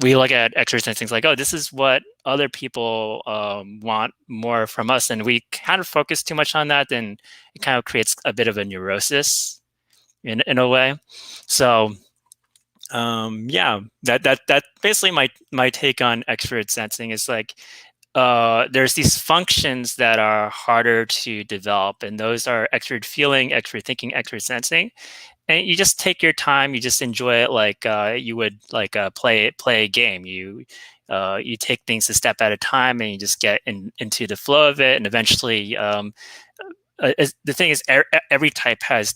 we look at extroverts and things like, oh, this is what other people want more from us, and we kind of focus too much on that, and it kind of creates a bit of a neurosis in a way. So yeah, that basically my take on extrovert sensing is like there's these functions that are harder to develop, and those are extrovert feeling, extrovert thinking, extrovert sensing. And you just take your time, you just enjoy it like you would like play a game. You take things a step at a time, and you just get into the flow of it, and eventually the thing is every type has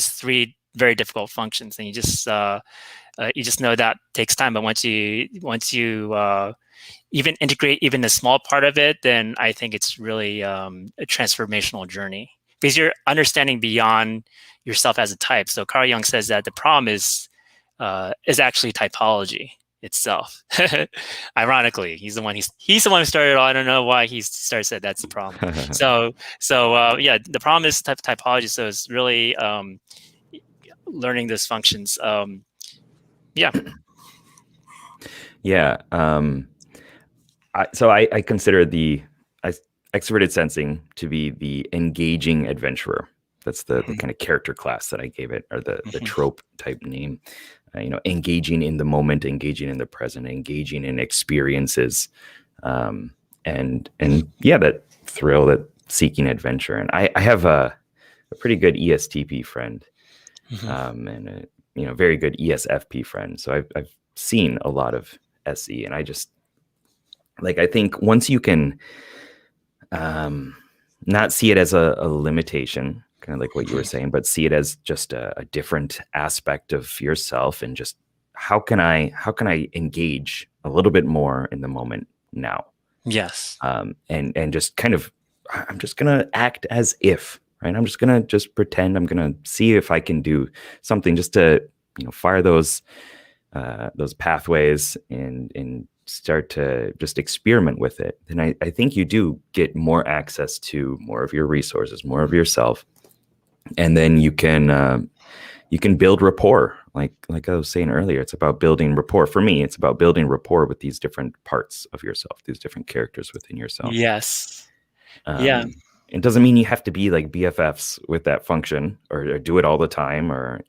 three very difficult functions, and you just know that takes time. But once you even integrate even a small part of it, then I think it's really a transformational journey, because you're understanding beyond yourself as a type. So Carl Jung says that the problem is actually typology itself. Ironically, he's the one who started it all. I don't know why he started said that's the problem. So yeah, the problem is typology. So it's really learning those functions. Yeah. Yeah. I consider the extroverted sensing to be the engaging adventurer. That's the kind of character class that I gave it, or the trope type name. Engaging in the moment, engaging in the present, engaging in experiences, and yeah, that thrill, that seeking adventure. And I have a pretty good ESTP friend, and a very good ESFP friend. So I've seen a lot of SE, and I just I think once you can not see it as a limitation, kind of like what you were saying, but see it as just a different aspect of yourself, and just how can I engage a little bit more in the moment now, Yes. and just kind of, I'm just gonna act as if, right? I'm just gonna just pretend. I'm gonna see if I can do something just to fire those pathways, and start to just experiment with it. Then I think you do get more access to more of your resources, more of yourself, and then you can build rapport. Like I was saying earlier, it's about building rapport. For me, it's about building rapport with these different parts of yourself, these different characters within yourself. Yes. Yeah. It doesn't mean you have to be like BFFs with that function, or do it all the time, or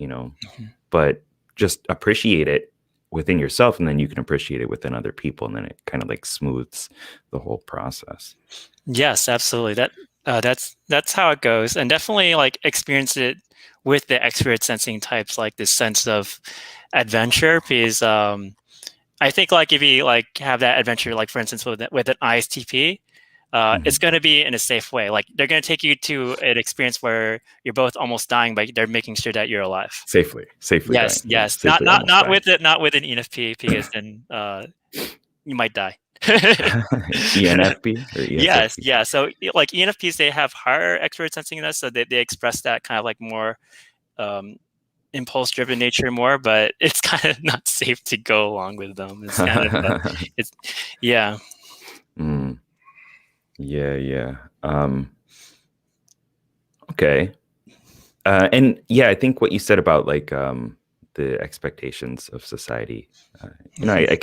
but just appreciate it within yourself, and then you can appreciate it within other people, and then it kind of like smooths the whole process. Yes, absolutely. That's how it goes, and definitely like experience it with the extrovert sensing types, like this sense of adventure. Because I think like if you like have that adventure, like for instance with an ISTP, it's Mhm. going to be in a safe way. Like they're going to take you to an experience where you're both almost dying, but they're making sure that you're alive. Safely dying. Yes, Yeah, yes. Not safely not almost not dying. with it. Not with an ENFP, because then you might die. ENFP or Yes, ESFP? yeah. So like ENFPs, they have higher extrovert sensingness, so they express that kind of like more um, impulse driven nature more, but it's kind of not safe to go along with them. It's kind of it's yeah. Mm, yeah, yeah. Okay. And yeah, I think what you said about like the expectations of society, I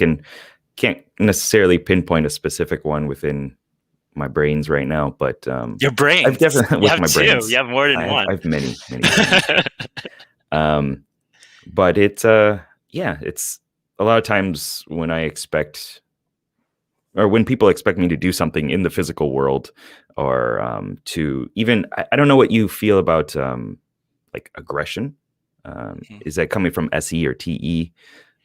can't necessarily pinpoint a specific one within my brains right now, but Your I've brains. definitely You with have my two. You brains, have more I than have one. many brains. Um, but yeah, it's a lot of times when I expect or when people expect me to do something in the physical world or to even I don't know what you feel about like aggression. Is that coming from SE or TE?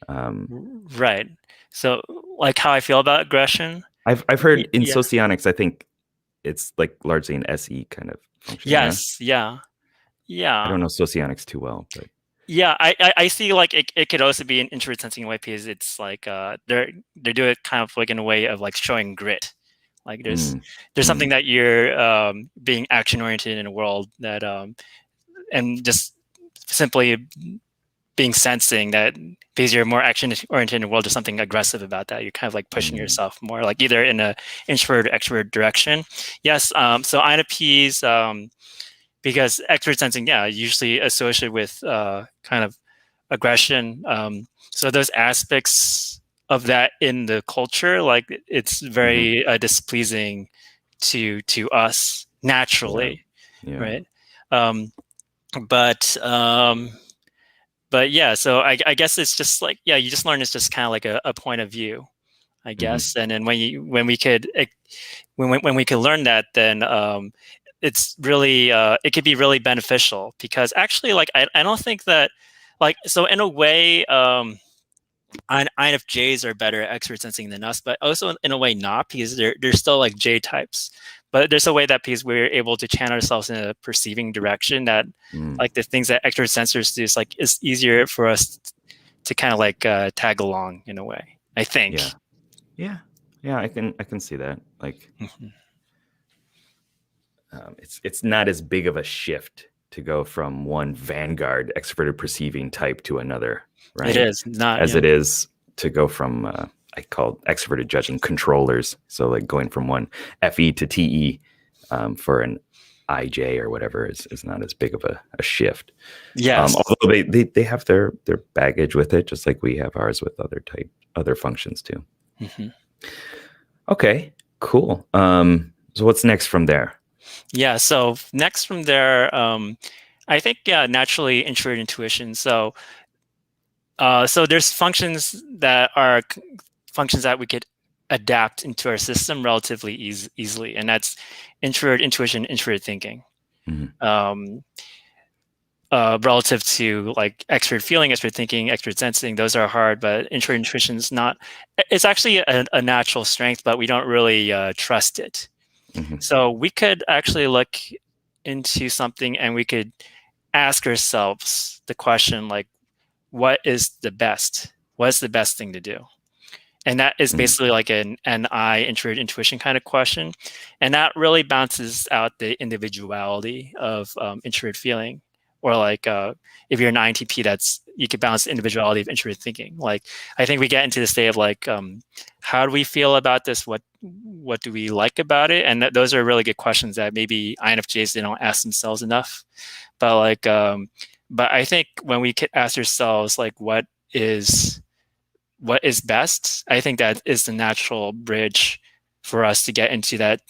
Um, Right. So like how I feel about aggression. I've heard in Yeah. socionics, I think it's like largely an SE kind of function. Yeah, Yes. Yeah. I Yeah. don't know socionics too well, but Yeah, I see like it could also be an introvert sensing way, because it's like they're doing it kind of like in a way of like showing grit. Like mm, there's something mm, that you're being action oriented in a world that and just simply being sensing that, because you're more action oriented in a world, there's something aggressive about that. You're kind of like pushing mm, yourself more, like either in a introvert or extrovert direction. Yes, so INFPs, because extrovert sensing, yeah, usually associated with kind of aggression. So those aspects of that in the culture, like it's mhm. very displeasing to us Yeah, naturally, yeah. right? Um, but but yeah, so I guess it's just like, yeah, you just learn it's just kind of like a point of view, I Mhm, guess. And then when we could learn that, then it's really it could be really beneficial, because actually, like I don't think that, like, so in a way, INFJs are better at extrovert sensing than us, but also in a way not, because they're still like J types. But there's a way that, because we're able to channel ourselves in a perceiving direction, that mm, like the things that extrovert sensors do is like it's easier for us to kind of like tag along in a way, I think. yeah, yeah, yeah. I can see that. Like, Mhm. it's not as big of a shift to go from one vanguard extroverted perceiving type to another, It right? is not, As yeah. it is to go from I call extroverted judging controllers. So like going from one FE to TE for an IJ or whatever is not as big of a shift. Yes. Although they have their baggage with it, just like we have ours with other functions too. Hmm. Okay, cool. So what's next from there? Yeah. So next from there, I think, yeah, naturally introvert intuition. So so there's functions that we could adapt into our system relatively easily, and that's introvert intuition, introvert thinking. Mhm, Um, Relative to like extrovert feeling, extrovert thinking, extrovert sensing, those are hard, but introvert intuition is not. It's actually a natural strength, but we don't really trust it. mhm, So we could actually look into something, and we could ask ourselves the question like, what is the best? What is the best thing to do? And that is mhm, basically like an I introvert intuition kind of question. And that really bounces out the individuality of introvert feeling. Or like if you're an INTP, that's you could balance the individuality of introvert thinking. Like I think we get into the state of like, how do we feel about this? What do we like about it? And those are really good questions that maybe INFJs, they don't ask themselves enough. But like, but I think when we could ask ourselves like, what is best, I think that is the natural bridge for us to get into that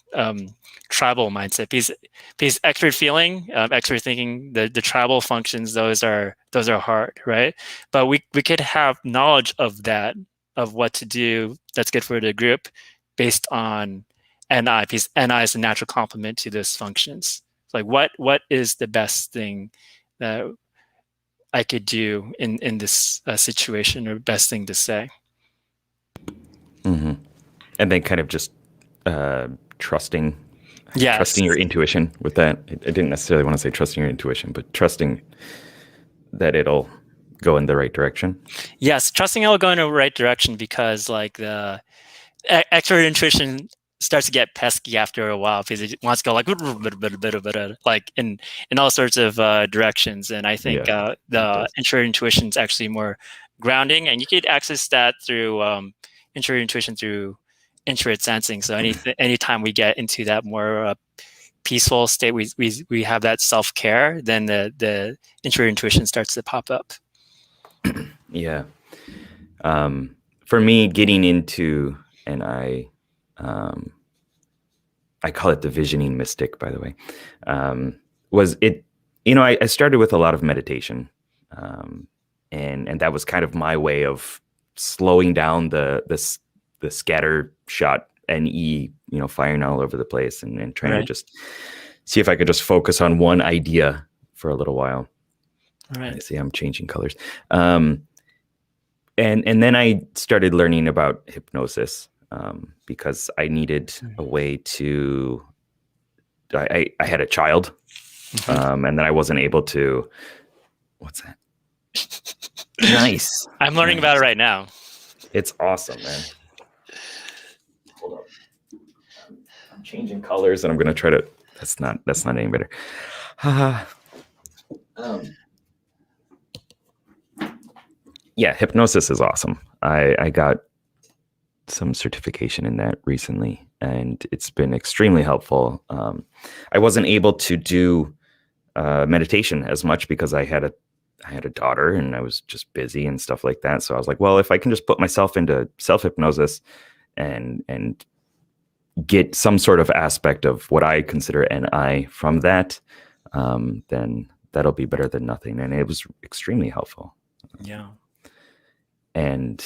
tribal mindset. Because extrovert feeling, extrovert thinking, the tribal functions, those are hard, right? But we could have knowledge of that, of what to do that's good for the group, based on NI, because NI is a natural complement to those functions. Like what is the best thing that I could do in this situation, or best thing to say? Mm-hmm. And then kind of just trusting Yes. trusting your intuition with that. I didn't necessarily want to say trusting your intuition, but trusting that it'll go in the right direction. Yes, trusting it'll go in the right direction, because like the extrovert intuition starts to get pesky after a while, because it wants to go like in all sorts of directions. And I think the introvert intuition is actually more grounding, and you could access that through introvert intuition through introvert sensing. So anytime we get into that more peaceful state, we have that self-care, then the introvert intuition starts to pop up. Yeah. For me, getting into, and I call it the visioning mystic, by the way, was it, I started with a lot of meditation. And that was kind of my way of slowing down the scatter shot NE, firing all over the place, and trying to just see if I could just focus on one idea for a little while. Right. I see I'm changing colors. And then I started learning about hypnosis, because I needed a way to, I had a child, and then I wasn't able to, what's that? Nice. I'm learning about it right now. It's awesome, man. Hold up. I'm changing colors, and I'm going to try to, that's not any better. Yeah, hypnosis is awesome. I got some certification in that recently, and it's been extremely helpful. I wasn't able to do meditation as much because I had a daughter, and I was just busy and stuff like that. So I was like, well, if I can just put myself into self-hypnosis and get some sort of aspect of what I consider NI from that, then that'll be better than nothing. And it was extremely helpful. Yeah. And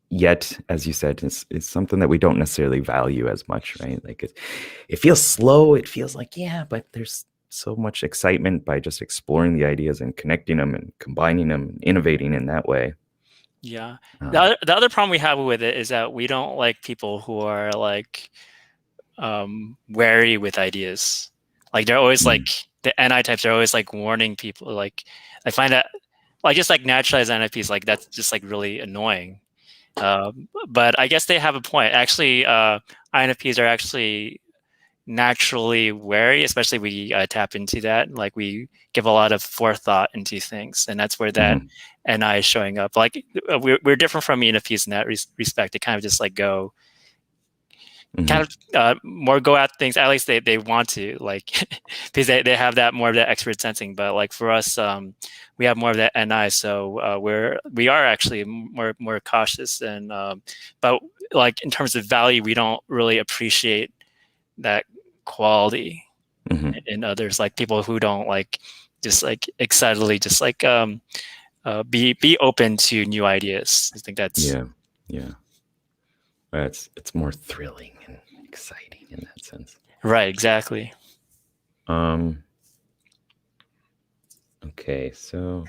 yet, as you said, it's something that we don't necessarily value as much, right? Like it feels slow. It feels like, yeah, but there's so much excitement by just exploring the ideas and connecting them and combining them and innovating in that way. Yeah. The other problem we have with it is that we don't like people who are like wary with ideas. Like they're always like, the NI types are always like warning people. Like I find that, like, just like naturalized INFPs, like that's just like really annoying. But I guess they have a point. Actually, INFPs are actually naturally wary, especially we tap into that. Like we give a lot of forethought into things, and that's where that NI is showing up. Like we're different from ENFPs in that respect. They kind of just like go, kind of more go at things. At least they want to, like, because they have that more of that expert sensing. But like for us, we have more of that NI, so we are actually more cautious. And but like in terms of value, we don't really appreciate that quality in others. Like people who don't like just like excitedly just like be open to new ideas. I think that's yeah. It's more thrilling and exciting in that sense. Right, exactly. Okay, so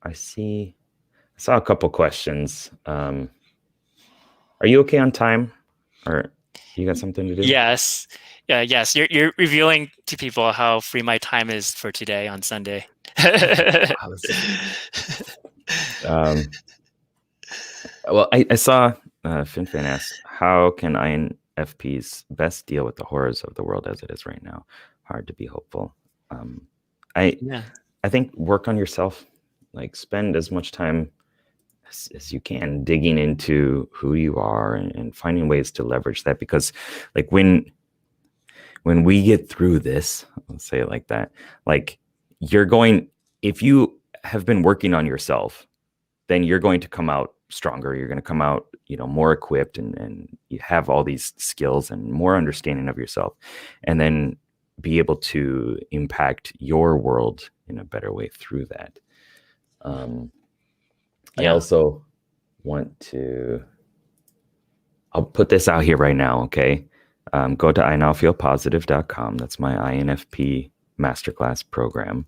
I saw a couple questions. Are you okay on time, or you got something to do? Yes. Yeah, yes. You're revealing to people how free my time is for today on Sunday. Well, I saw FinFan asked, how can INFPs best deal with the horrors of the world as it is right now? Hard to be hopeful. I think work on yourself. Like spend as much time as you can digging into who you are and finding ways to leverage that, because like when we get through this, let's say it like that, like if you have been working on yourself, then you're going to come out stronger. You're going to come out, more equipped, and you have all these skills and more understanding of yourself, and then be able to impact your world in a better way through that. I also want to, I'll put this out here right now, okay? Go to inowfeelpositive.com. That's my INFP masterclass program.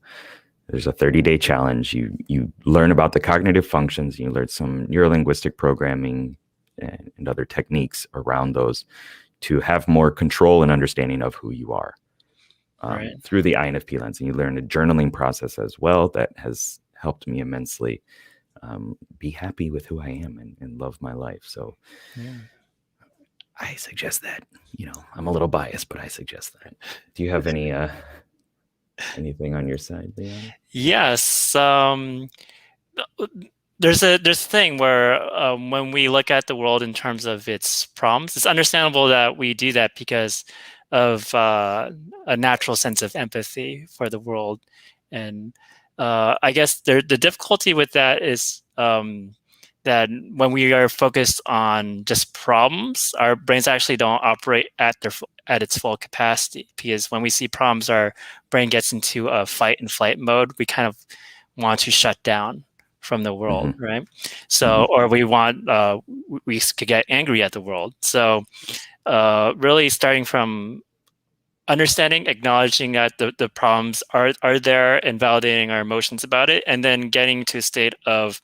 There's a 30-day challenge. You learn about the cognitive functions. You learn some neurolinguistic programming and other techniques around those to have more control and understanding of who you are through the INFP lens. And you learn a journaling process as well that has helped me immensely be happy with who I am and love my life. So I suggest that. I'm a little biased, but I suggest that. Do you have any anything on your side, Leon? Yes. There's a thing where when we look at the world in terms of its problems, it's understandable that we do that because of a natural sense of empathy for the world. And I guess the difficulty with that is that when we are focused on just problems, our brains actually don't operate at its full capacity, because when we see problems, our brain gets into a fight and flight mode. We kind of want to shut down from the world, right? So, or we could get angry at the world. So really starting from understanding, acknowledging that the problems are there and validating our emotions about it, and then getting to a state of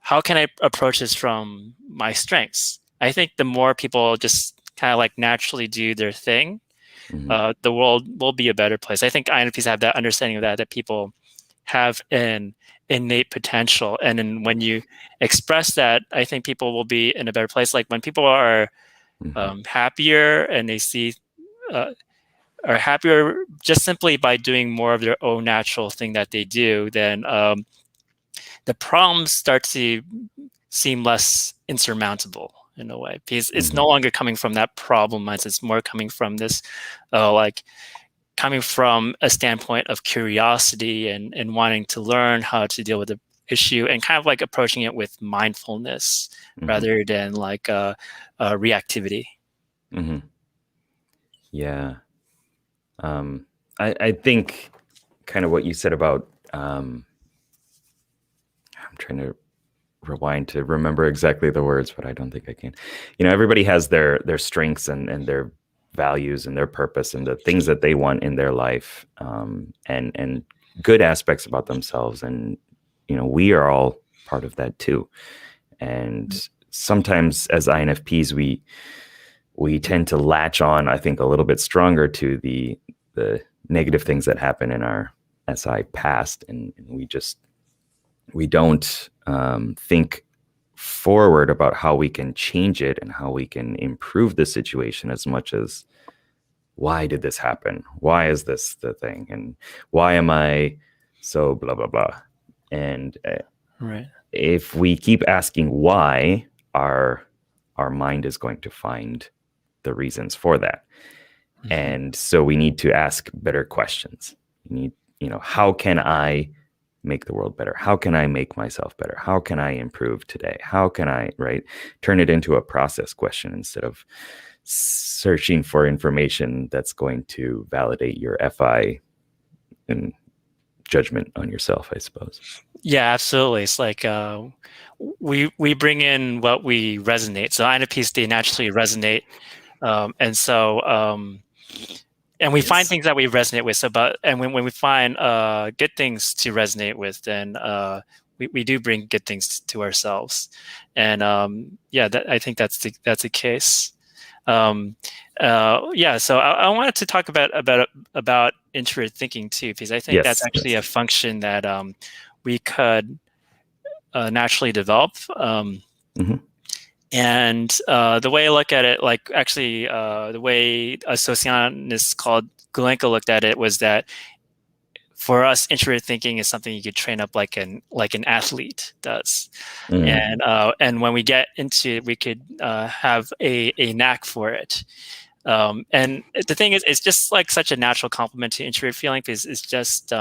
how can I approach this from my strengths? I think the more people just kind of like naturally do their thing, the world will be a better place. I think INFPs have that understanding of that people have an innate potential. And then when you express that, I think people will be in a better place. Like when people are happier and they see are happier just simply by doing more of their own natural thing that they do, then the problems start to seem less insurmountable in a way, because it's no longer coming from that problem mindset. It's more coming from this coming from a standpoint of curiosity and wanting to learn how to deal with the issue, and kind of like approaching it with mindfulness rather than like reactivity. Yeah. I think kind of what you said about I'm trying to rewind to remember exactly the words, but I don't think I can. Everybody has their strengths and their values and their purpose and the things that they want in their life, and good aspects about themselves. And we are all part of that too. And sometimes as INFPs, we tend to latch on, I think, a little bit stronger to the negative things that happen in our SI past, and we don't think forward about how we can change it and how we can improve the situation, as much as why did this happen? Why is this the thing? And why am I so blah, blah, blah? And if we keep asking why, our mind is going to find the reasons for that. And so we need to ask better questions. We need, how can I make the world better? How can I make myself better? How can I improve today? How can I, turn it into a process question instead of searching for information that's going to validate your FI and judgment on yourself, I suppose. Yeah, absolutely. It's like we bring in what we resonate. So INFPs, they naturally resonate. And we find things that we resonate with. And when we find good things to resonate with, then we do bring good things to ourselves. And I think that's the case. So I wanted to talk about intuitive thinking too, because I think that's actually a function that we could naturally develop. And the way I look at it, like actually the way a sociologist called Gulenko looked at it, was that for us, intuitive thinking is something you could train up like an athlete does. And when we get into it, we could have a knack for it. And the thing is, it's just like such a natural complement to intuitive feeling, because it's just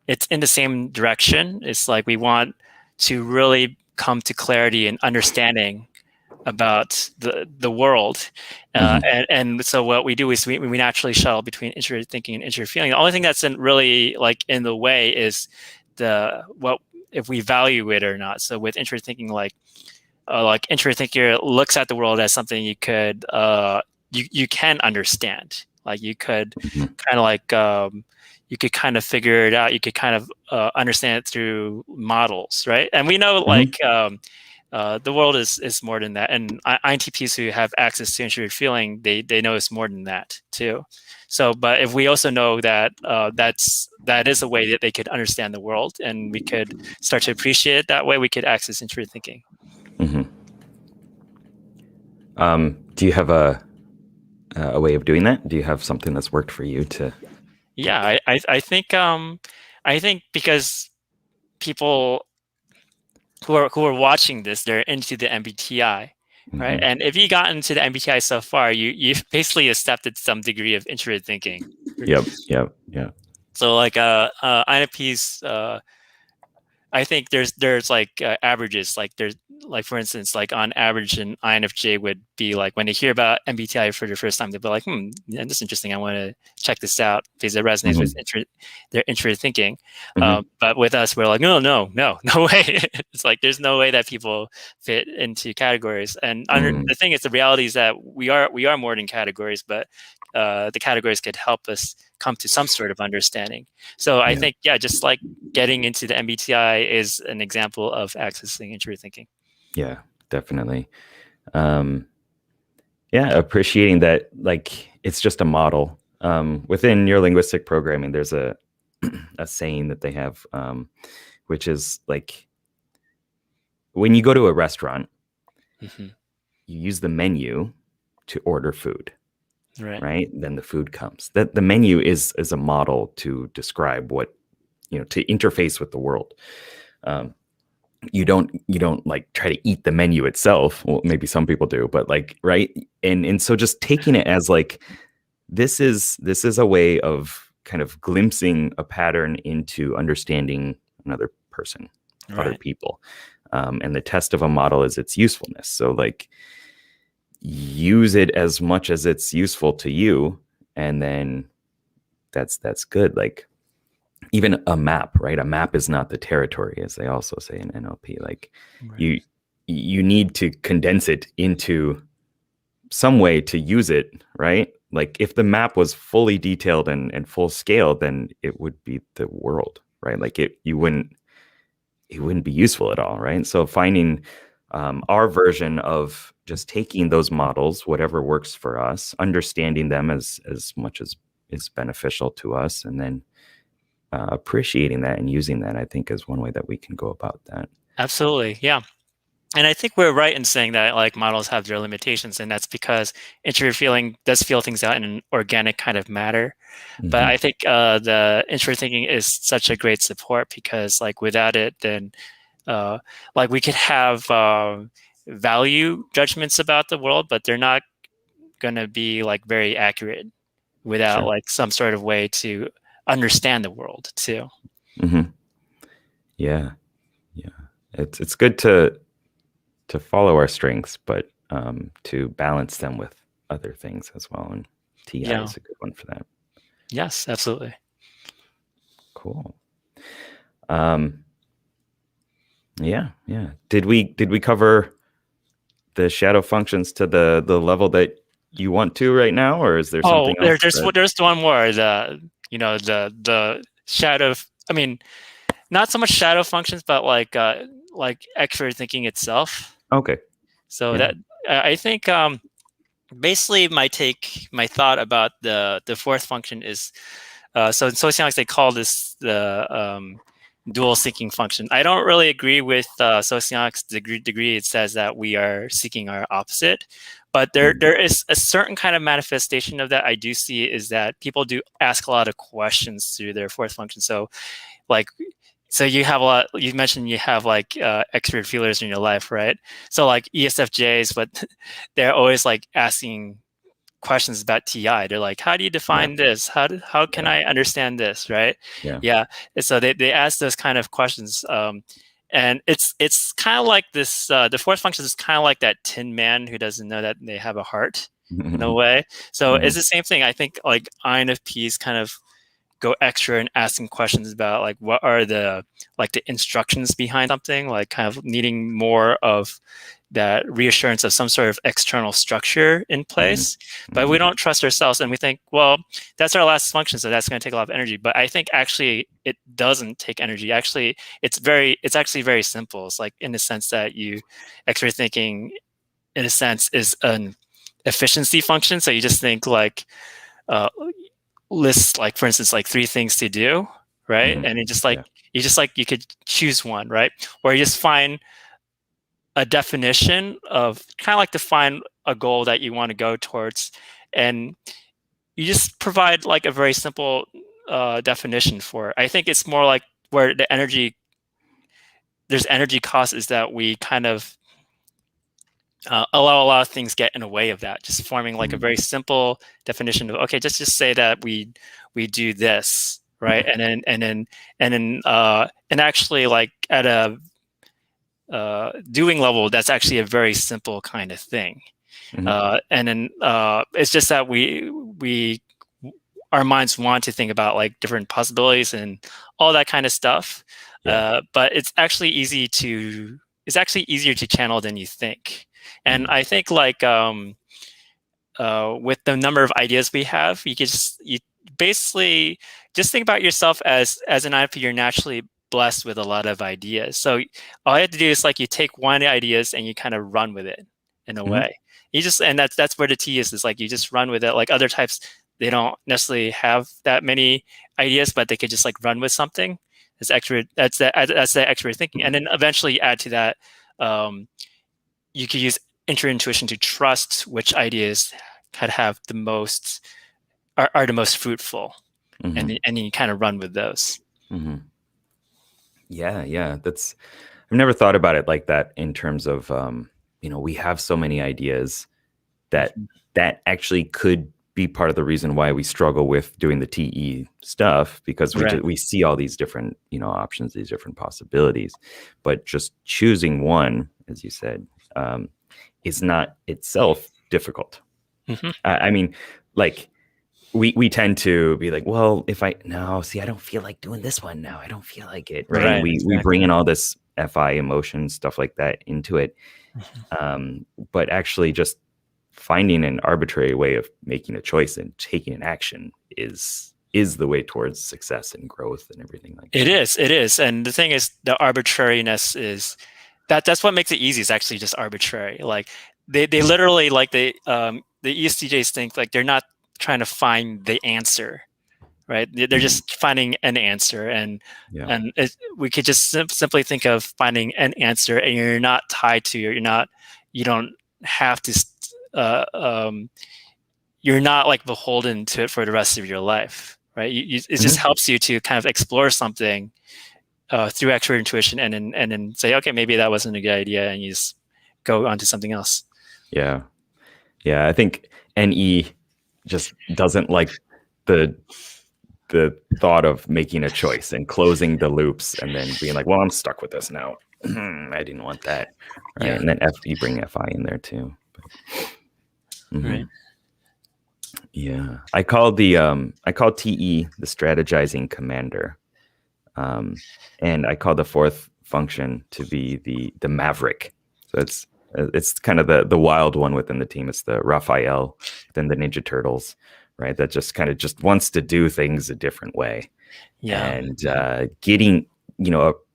it's in the same direction. It's like we want to really come to clarity and understanding about the world. And so what we do is we naturally shuttle between intuitive thinking and intuitive feeling. The only thing that's really like in the way is if we value it or not. So with intuitive thinking, like like introvert thinker looks at the world as something you could you can understand. Like you could kind of like you could kind of figure it out. You could kind of understand it through models, right? And we know like the world is more than that. And INTPs who have access to intuitive feeling, they know it's more than that too. So, but if we also know that that is a way that they could understand the world, and we could start to appreciate it that way, we could access intuitive thinking. Do you have a way of doing that? Do you have something that's worked for you to? Yeah, I think because people who are watching this, they're into the MBTI, right? And if you got into the MBTI so far, you've basically accepted some degree of introverted thinking. Yep. So like INFPs, I think there's like averages. Like there's like, for instance, like on average, an INFJ would be like, when they hear about MBTI for the first time, they'll be like, yeah, this is interesting. I want to check this out because it resonates with their introverted thinking. But with us, we're like, no way. It's like there's no way that people fit into categories. And the thing is, the reality is that we are more than categories, but the categories could help us come to some sort of understanding. So I think, just like getting into the MBTI is an example of accessing intuitive thinking. Yeah, definitely. Appreciating that, like, it's just a model. Within neurolinguistic programming, there's a saying that they have, which is like, when you go to a restaurant, you use the menu to order food. Right. Then the food comes. That the menu is a model to describe what, to interface with the world. You don't like try to eat the menu itself. Well, maybe some people do, but like, right. And so just taking it as like, this is a way of kind of glimpsing a pattern into understanding another person, other people. And the test of a model is its usefulness. So like, use it as much as it's useful to you, and then that's good. Like, even a map, right? A map is not the territory, as they also say in NLP. Like, you need to condense it into some way to use it, right? Like, if the map was fully detailed and full scale, then it would be the world, right? Like, it wouldn't be useful at all, right? So finding our version of just taking those models, whatever works for us, understanding them as much as is beneficial to us, and then appreciating that and using that, I think, is one way that we can go about that. Absolutely. Yeah. And I think we're right in saying that like models have their limitations, and that's because introverted feeling does feel things out in an organic kind of matter. But I think the introverted thinking is such a great support, because like without it, then like we could have value judgments about the world, but they're not going to be like very accurate without like some sort of way to understand the world too. Yeah. It's good to follow our strengths, but to balance them with other things as well. And TI is a good one for that. Yes, absolutely. Cool. Yeah. Did we cover the shadow functions to the level that you want to right now, or is there something else? There's one more. The shadow. I mean, not so much shadow functions, but like extrovert thinking itself. Okay. So that I think basically my thought about the fourth function is so in sociology they call this the dual seeking function. I don't really agree with sociology's degree. It says that we are seeking our opposite, but there is a certain kind of manifestation of that I do see, is that people do ask a lot of questions through their fourth function. So like, so you have a lot, you mentioned you have like extrovert feelers in your life, right? So like ESFJs, but they're always like asking questions about TI. They're like, how do you define this? How can I understand this, right? Yeah. And so they ask those kind of questions. And it's kind of like this, the fourth function is kind of like that tin man who doesn't know that they have a heart in a way. So it's the same thing. I think like INFPs kind of go extra and asking questions about like what are the instructions behind something, like kind of needing more of that reassurance of some sort of external structure in place, but we don't trust ourselves, and we think, well, that's our last function, so that's going to take a lot of energy. But I think actually it doesn't take energy. Actually, it's actually very simple. It's like, in the sense that extrovert thinking, in a sense, is an efficiency function. So you just think like, list, like, for instance, like 3 things to do, right? And you could choose one, right? Or you just find a definition of, kind of like, define a goal that you want to go towards, and you just provide like a very simple definition for it. I think it's more like where there's energy cost is that we kind of allow a lot of things get in the way of that. Just forming like a very simple definition of, okay, just say that we do this, right? And actually, like, at a doing level, that's actually a very simple kind of thing. It's just that our minds want to think about like different possibilities and all that kind of stuff. But it's actually easier to channel than you think. And I think, like, with the number of ideas we have, you basically just think about yourself as an INFP. You're naturally blessed with a lot of ideas. So all you have to do is, like, you take one ideas and you kind of run with it in a way. And that's where the T is like, you just run with it. Like, other types, they don't necessarily have that many ideas, but they could just like run with something. That's the extrovert thinking. And then eventually you add to that, you could use intuition to trust which ideas could have the most are the most fruitful, and then you kind of run with those. Yeah. I've never thought about it like that, in terms of, we have so many ideas that actually could be part of the reason why we struggle with doing the TE stuff, because we see all these different, options, these different possibilities, but just choosing one, as you said, is not itself difficult. I mean, like, we tend to be like, well, I don't feel like doing this one now. I don't feel like it. Right. We bring in all this FI emotion, stuff like that into it. But actually just finding an arbitrary way of making a choice and taking an action is the way towards success and growth and everything like that. It is. And the thing is, the arbitrariness is that's what makes it easy. Is actually just arbitrary. Like, they literally, like, the ESTJs think like they're not trying to find the answer, right? They're just finding an answer, and we could just simply think of finding an answer, and you're not tied to you don't have to you're not like beholden to it for the rest of your life, right? It just helps you to kind of explore something through extrovert intuition, and then say, okay, maybe that wasn't a good idea, and you just go on to something else. Yeah. I think NE just doesn't like the thought of making a choice and closing the loops and then being like, well, I'm stuck with this now. I didn't want that. Right. And then you bring FI in there too. Right. Yeah. I call TE the strategizing commander. And I call the fourth function to be the maverick. So it's kind of the wild one within the team. It's the Raphael, then the Ninja Turtles, right? That just kind of just wants to do things a different way. And getting,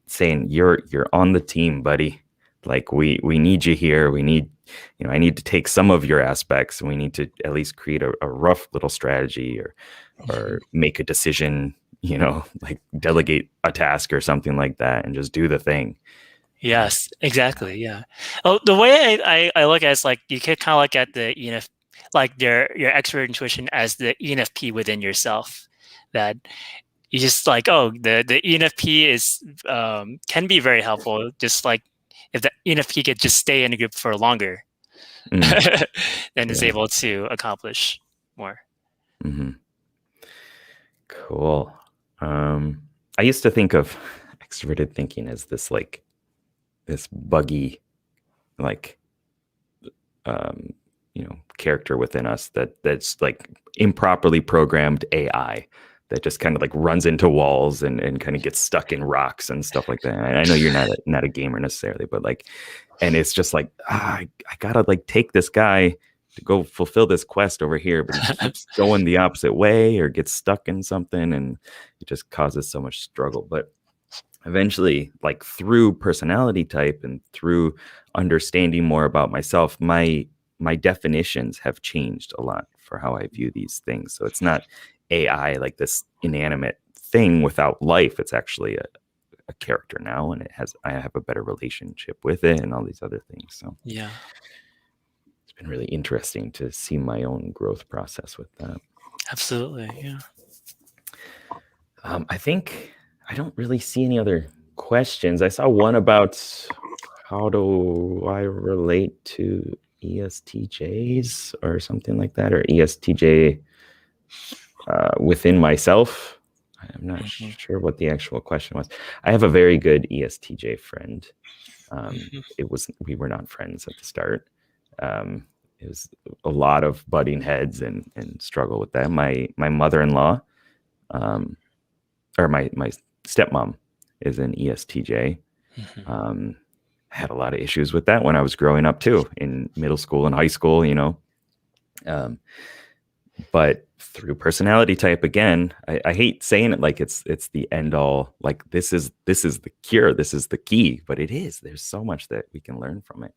saying you're on the team, buddy. Like, we need you here. We need, I need to take some of your aspects, and we need to at least create a rough little strategy or make a decision, like delegate a task or something like that, and just do the thing. Yes, exactly. Yeah. Oh, the way I look at it is, like, you could kind of look at the ENF, like your extrovert intuition, as the ENFP within yourself. That you just like, oh, the ENFP is can be very helpful. Just like, if the ENFP could just stay in a group for longer, then is able to accomplish more. Cool. I used to think of extroverted thinking as this buggy, like, character within us that's like improperly programmed AI that just kind of like runs into walls and kind of gets stuck in rocks and stuff like that. I know you're not a gamer necessarily, but like, and it's just like, I gotta like take this guy to go fulfill this quest over here, but he keeps going the opposite way or gets stuck in something, and it just causes so much struggle. But eventually, like through personality type and through understanding more about myself, my definitions have changed a lot for how I view these things. So it's not AI, like this inanimate thing without life. It's actually a character now, and I have a better relationship with it and all these other things. So Yeah, it's been really interesting to see my own growth process with that. absolutely. Yeah. I think I don't really see any other questions. I saw one about how do I relate to ESTJs or something like that, or ESTJ within myself. I'm not sure what the actual question was. I have a very good ESTJ friend. We were not friends at the start. It was a lot of butting heads and struggle with that. My mother-in-law, or my stepmom, is an ESTJ. Had a lot of issues with that when I was growing up too, in middle school and high school, but through personality type, again, I hate saying it like it's the end all, like this is the cure, this is the key, but it is. There's so much that we can learn from it.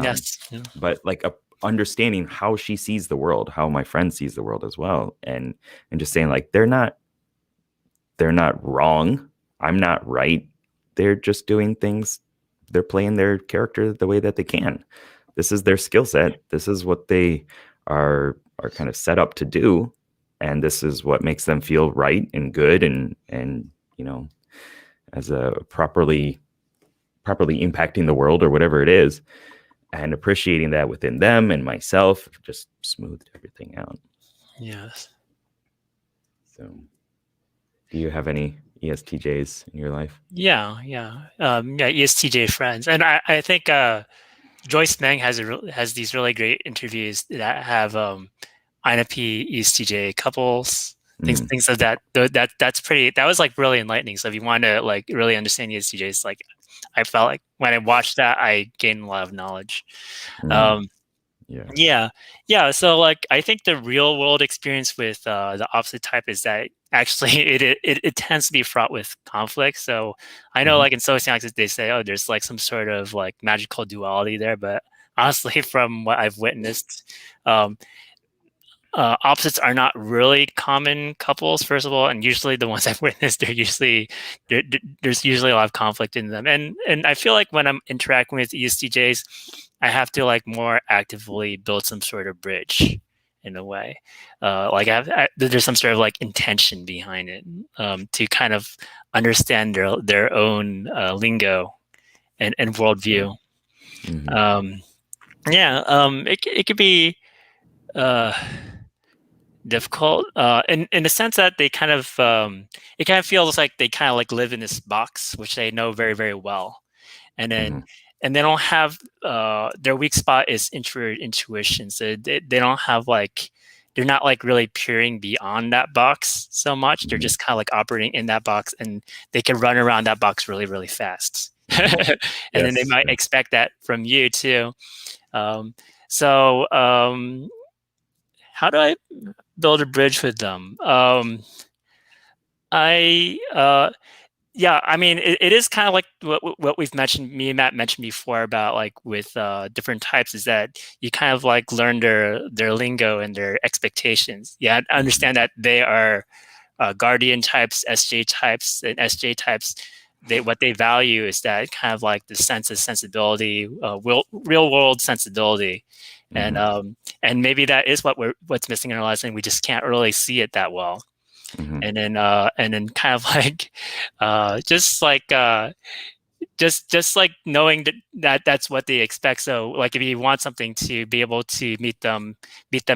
Yes. Yeah. But like understanding how she sees the world, how my friend sees the world as well, and just saying like they're not wrong, I'm not right, they're just doing things, they're playing their character the way that they can. This is their skill set, this is what they are kind of set up to do, and this is what makes them feel right and good and as a properly impacting the world or whatever it is, and appreciating that within them and myself just smoothed everything out. Yes. So do you have any ESTJs in your life? Yeah. ESTJ friends, and I think Joyce Meng has these really great interviews that have INFP ESTJ couples, things of that. That's pretty. That was like really enlightening. So if you want to like really understand ESTJs, like I felt like when I watched that, I gained a lot of knowledge. Yeah. So like I think the real world experience with the opposite type is that actually it tends to be fraught with conflict. So I know like in sociology they say, oh, there's like some sort of like magical duality there, but honestly, from what I've witnessed, opposites are not really common couples, first of all, and usually the ones I've witnessed, there's usually a lot of conflict in them, and I feel like when I'm interacting with ESTJs, I have to like more actively build some sort of bridge in a way, like there's some sort of like intention behind it, to kind of understand their own lingo and worldview. It could be difficult in the sense that they kind of it kind of feels like they kind of like live in this box which they know very, very well, and then and they don't have their weak spot is intuition, so they don't have like, they're not like really peering beyond that box so much. They're just kind of like operating in that box, and they can run around that box really, really fast. And then they might expect that from you too. How do I build a bridge with them? I mean, it is kind of like what we've mentioned, me and Matt mentioned before about like with different types, is that you kind of like learn their lingo and their expectations. Yeah, I understand that they are guardian types, SJ types, and SJ types. What they value is that kind of like the sense of sensibility, real world sensibility. And maybe that is what's missing in our lives, and we just can't really see it that well. And then kind of like just like knowing that that's what they expect. So like if you want something, to be able to meet them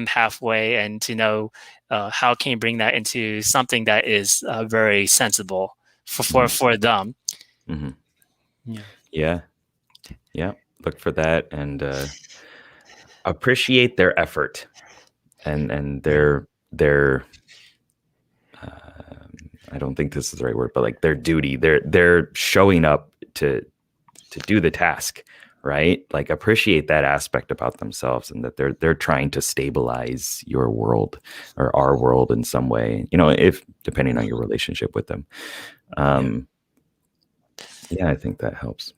halfway, and to know how can you bring that into something that is very sensible for them. Yeah, look for that and appreciate their effort and their I don't think this is the right word, but like their duty, they're showing up to do the task, right? Like appreciate that aspect about themselves, and that they're trying to stabilize your world or our world in some way, if depending on your relationship with them. Yeah, I think that helps.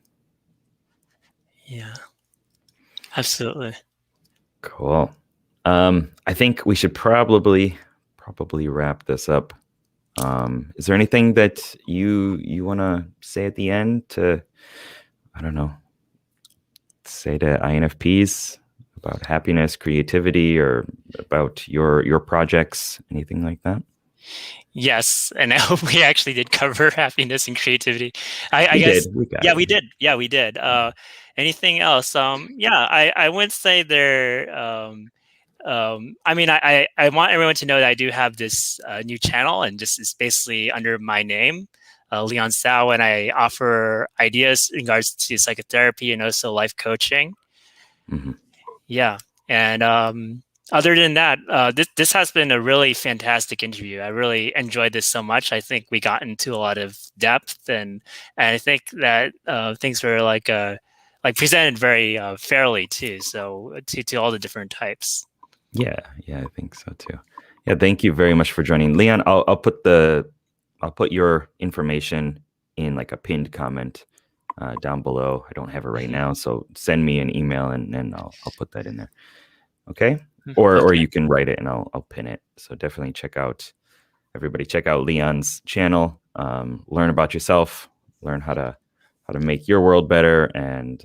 Yeah, absolutely. Cool. I think we should probably wrap this up. Is there anything that you want to say at the end to, I don't know, say to INFPs about happiness, creativity, or about your projects, anything like that? Yes, and I hope we actually did cover happiness and creativity. I We guess, did. We got yeah, it. we did. Yeah, we did. Anything else? Yeah, I wouldn't say they're. I mean, I want everyone to know that I do have this new channel, and this is basically under my name, Leon Tsao, and I offer ideas in regards to psychotherapy and also life coaching. Mm-hmm. Yeah, and other than that, this has been a really fantastic interview. I really enjoyed this so much. I think we got into a lot of depth, and I think that things were like presented very fairly too. So to all the different types. Yeah, I think so too. Yeah, thank you very much for joining, Leon. I'll put your information in like a pinned comment down below. I don't have it right now, so send me an email and then I'll put that in there. Okay, or Okay. you can write it and I'll pin it. So definitely check out Leon's channel. Learn about yourself. Learn how to make your world better. And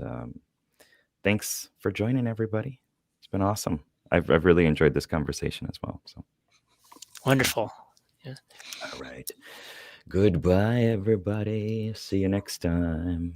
thanks for joining, everybody. It's been awesome. I've really enjoyed this conversation as well. So Wonderful. Yeah. all right. Goodbye, everybody. See you next time.